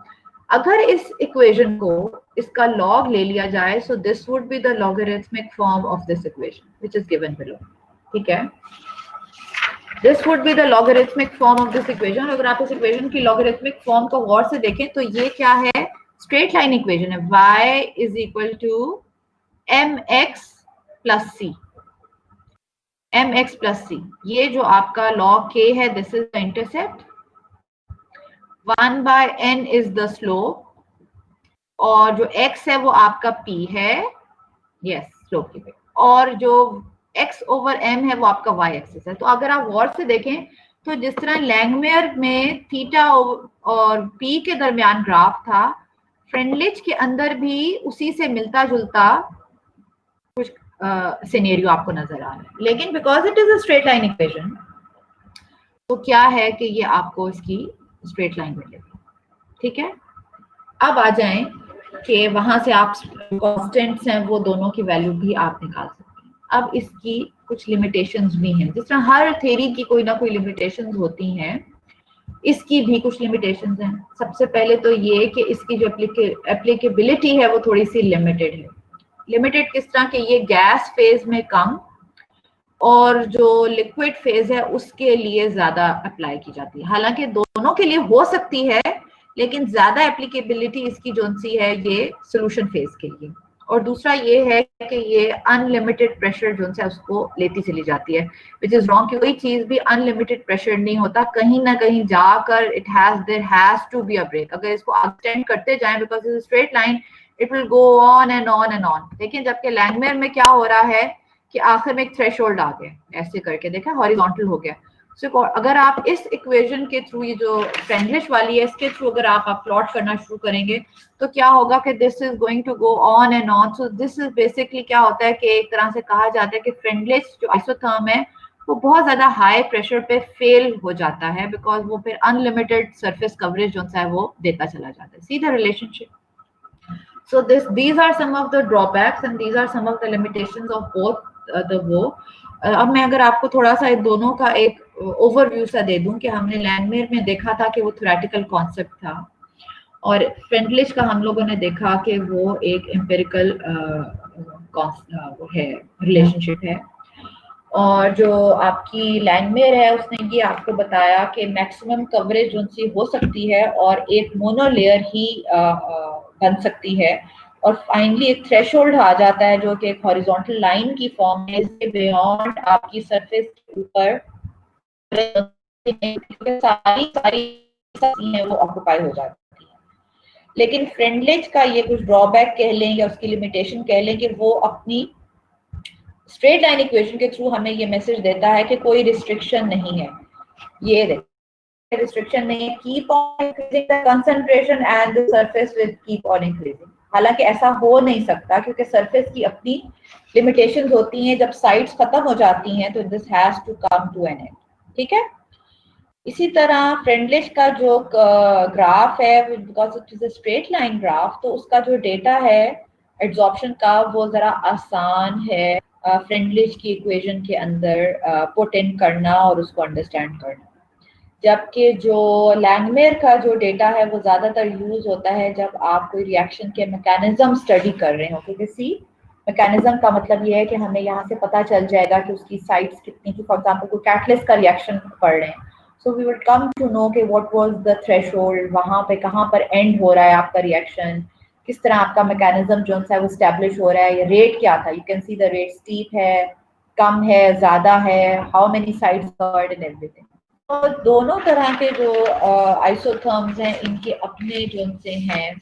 [SPEAKER 1] अगर इस इक्वेशन को इसका लॉग ले लिया जाए, so this would be the logarithmic form of this equation which is given below, ठीक है. This would be the logarithmic form of this equation. अगर आप इस इक्वेशन की logarithmic form को गौर से देखें तो ये क्या है? स्ट्रेट लाइन इक्वेशन है. y is equal to mx plus c. mx plus c. ये जो आपका log k है, this is the intercept. 1 by n is the slope. और जो x है वो आपका p है. Yes, slope की. और जो x over m है वो आपका y एक्सिस है. तो अगर आप गौर से देखें तो जिस तरह लैंगमेयर में थीटा और p के दरमियान ग्राफ था, फ्रेंडलिच के अंदर भी उसी से मिलता जुलता कुछ सिनेरियो आपको नजर आ रहा है. लेकिन because it is a straight line equation, तो क्या है कि ये आपको इसकी स्ट्रेट लाइन मिलेगी, ठीक है. अब आ जाएं कि वहां से आप कॉन्स्टेंट्स हैं वो दोनों की वैल्यू भी आप निकाल सकते हैं. अब इसकी कुछ लिमिटेशंस भी हैं. जिस तरह हर थ्योरी की कोई ना कोई लिमिटेशंस होती हैं, इसकी भी कुछ लिमिटेशंस हैं. सबसे पहले तो ये कि इसकी जो एप्लीकेबिलिटी है वो थोड़ी सी लिमिटेड है. लिमिटेड किस तरह के? ये गैस फेज में कम और जो लिक्विड फेज है उसके लिए ज्यादा अप्लाई की जाती है. हालांकि दोनों के लिए हो सकती है, लेकिन ज्यादा एप्लीकेबिलिटी इसकी जो सी है ये सोल्यूशन फेज के लिए. और दूसरा ये है कि ये अनलिमिटेड प्रेशर जो है उसको लेती चली जाती है, विच इज रॉन्ग। कोई चीज भी अनलिमिटेड प्रेशर नहीं होता, कहीं ना कहीं जाकर there has to be a break. अगर इसको एक्सटेंड करते जाएं because is straight line, it will go on and on and on. लेकिन जबकि लैंगमेयर में क्या हो रहा है कि आखिर में एक थ्रेशोल्ड आ गया, ऐसे करके देखा हॉरिजॉन्टल हो गया। So, अगर आप इस इक्वेशन के थ्रू, ये जो फ्रेंडलिश वाली है इसके थ्रू अगर आप प्लॉट करना शुरू करेंगे तो क्या होगा कि this is going to go on and on. So this is basically क्या होता है कि एक तरह से कहा जाता है कि फ्रेंडलिश जो आइसोथर्म है वो बहुत ज्यादा हाई प्रेशर पे फेल हो जाता है, बिकॉज वो फिर अनलिमिटेड सरफेस कवरेज जो है वो देता चला जाता है। See the relationship. So these are some of the drawbacks and these are some of the limitations of both the वो। अब मैं अगर आपको थोड़ा सा दोनों का एक ओवरव्यू सा दे दूं कि हमने लैंगमेयर में देखा था कि वो थ्योरेटिकल कॉन्सेप्ट था, और फ्रेंडलिश का हम लोगों ने देखा कि वो एक एम्पिरिकल है, रिलेशनशिप है। और जो आपकी लैंगमेयर है उसने ये आपको बताया कि मैक्सिमम कवरेज उनसी हो सकती है और एक मोनोलेयर ही बन सकती है, और फाइनली एक थ्रेशोल्ड आ जाता है जो कि एक हॉरिजॉन्टल लाइन की फॉर्म में, इसके बियॉन्ड आपकी सरफेस के ऊपर सारी सारी है वो ऑक्युपाई हो जाती है। लेकिन फ्रेंडलिश का ये कुछ ड्रॉबैक कह लें या उसकी लिमिटेशन कह लें कि वो अपनी स्ट्रेट लाइन इक्वेशन के थ्रू हमें ये मैसेज देता है कि कोई रिस्ट्रिक्शन नहीं है। ये रिस्ट्रिक्शन नहीं है, keep on increasing the concentration and the surface will keep on increasing. हालांकि ऐसा हो नहीं सकता क्योंकि सरफेस की अपनी लिमिटेशंस होती हैं, जब साइड्स खत्म हो जाती हैं तो this has to come to an end. ठीक है। इसी तरह फ्रेंडलिश का जो ग्राफ है, because it is a straight line graph, तो उसका जो डेटा है एब्जॉर्प्शन का वो जरा आसान है फ्रेंडलिश की इक्वेशन के अंदर पुट इन करना और उसको अंडरस्टैंड करना। जबकि जो लैंगमेयर का जो डेटा है वो ज्यादातर यूज होता है जब आप कोई रिएक्शन के मैकेनिज्म स्टडी कर रहे हो, क्योंकि सी मैकेनिज्म का मतलब ये है कि हमें यहाँ से पता चल जाएगा कि उसकी साइड्स कितनी की। फॉर एग्जांपल कोई कैटलिस्ट का रिएक्शन पढ़ रहे हैं, so we will come to know कि व्हाट वाज द थ्रेशोल्ड, वहां पे कहाँ पर एंड हो रहा है आपका रिएक्शन, किस तरह आपका मैकेनिज्म जो है वो स्टैब्लिश हो रहा है, रेट क्या था, you can see the rate steep है, कम है, ज्यादा है, how many sides covered and everything. तो दोनों तरह के जो आइसोथर्म्स हैं इनके अपने जो उनसे हैं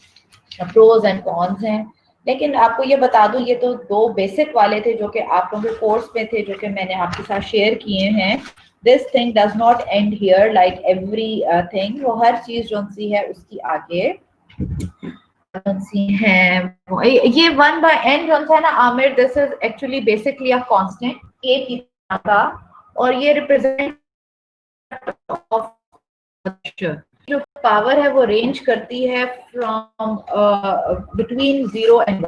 [SPEAKER 1] प्रोज एंड कॉन्स हैं। लेकिन आपको ये बता दूं, ये तो दो बेसिक वाले थे जो कि आप लोगों के कोर्स में थे, जो कि मैंने आपके साथ शेयर किए हैं। This thing does not and here like every thing. वो हर चीज जो सी है उसकी आगे सी है। ये 1/n जो है ना Aamir, this is actually basically a constant k की तरह का, और ये रिप्रेजेंट ऑफ जो पावर है वो रेंज करती है फ्रॉम बिटवीन 0 एंड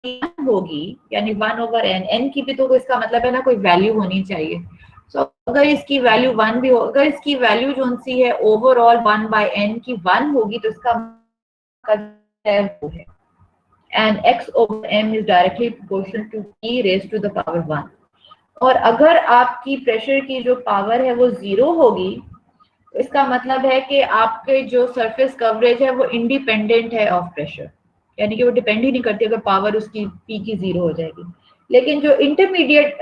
[SPEAKER 1] 1 होगी, यानी 1/n। n की भी तो इसका मतलब है ना कोई वैल्यू होनी चाहिए। सो अगर इसकी वैल्यू 1 भी हो, अगर इसकी वैल्यू जो सी है ओवरऑल 1/n की 1 होगी तो इसका है वो है, and x/m is directly proportional to p raise to the power 1। और अगर आपकी प्रेशर की जो पावर है वो 0 होगी, इसका मतलब है कि आपके जो सरफेस कवरेज है वो इंडिपेंडेंट है ऑफ प्रेशर, यानी कि वो डिपेंड ही नहीं करती अगर पावर उसकी पी की 0 हो जाएगी। लेकिन जो इंटरमीडिएट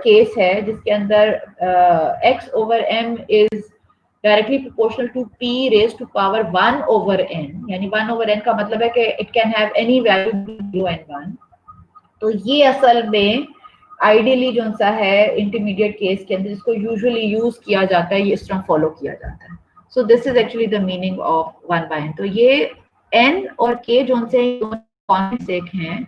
[SPEAKER 1] केस है जिसके अंदर x/m is directly proportional to p raise to power 1/n, यानी 1/n का मतलब है कि it can have any value 0 and 1। तो ये असल में आइडियली जो सा है इंटरमीडिएट केस के अंदर जिसको यूजुअली यूज किया जाता है, ये इस तरह फॉलो किया जाता है। So this is actually the meaning of 1/n। तो ये n और k जो से कॉन्सेप्ट्स एक हैं,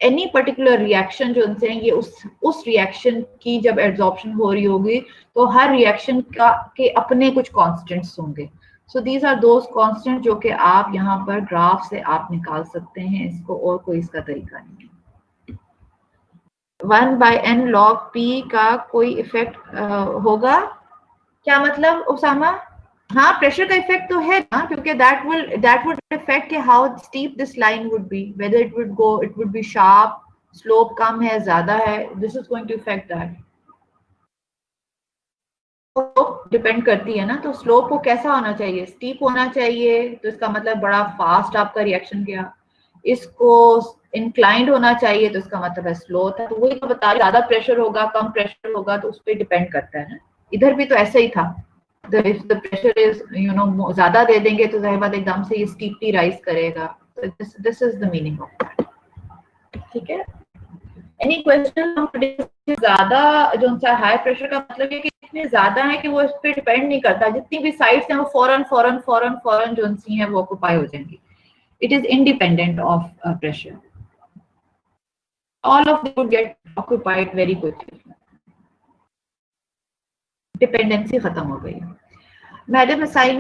[SPEAKER 1] एनी पर्टिकुलर रिएक्शन जो उनसे ये उस रिएक्शन की जब एब्जॉर्प्शन हो रही होगी तो हर रिएक्शन का के अपने कुछ कांस्टेंट्स होंगे। So these are those constant जो कि आप यहाँ पर ग्राफ से आप निकाल सकते हैं इसको, और कोई इसका तरीका नहीं है। 1/n log p का कोई इफेक्ट होगा क्या मतलब उसामा? हाँ, प्रेशर का इफेक्ट तो है ना, क्योंकि that would affect how steep this line would be, whether it would be sharp, slope कम है ज्यादा है, this is going to affect that। Slope depend करती है ना, तो स्लोप को कैसा होना चाहिए, स्टीप होना चाहिए, तो इसका मतलब बड़ा फास्ट आपका रिएक्शन गया, इसको इंक्लाइंड होना चाहिए, तो इसका मतलब है स्लो था। तो वही तो बता रही, ज्यादा प्रेशर होगा कम प्रेशर होगा तो उस पर डिपेंड करता है ना। इधर भी तो ऐसे ही था, इफ द प्रेशर इज ज्यादा दे देंगे तो जाहिर बात एकदम से ये स्टीपली राइज करेगा। This is the meaning of that. ठीक है, एनी क्वेश्चन? ज्यादा जो सा हाई प्रेशर का मतलब है कि इतने ज्यादा है कि वो इस पे डिपेंड नहीं करता, जितनी भी साइड्स हैं वो फौरन फौरन फौरन फौरन जो सी हैं वो ऑक्यूपाई हो जाएंगी। It is independent of pressure, all of them would get occupied very quickly. Dependency खत्म हो गई। Madam assignment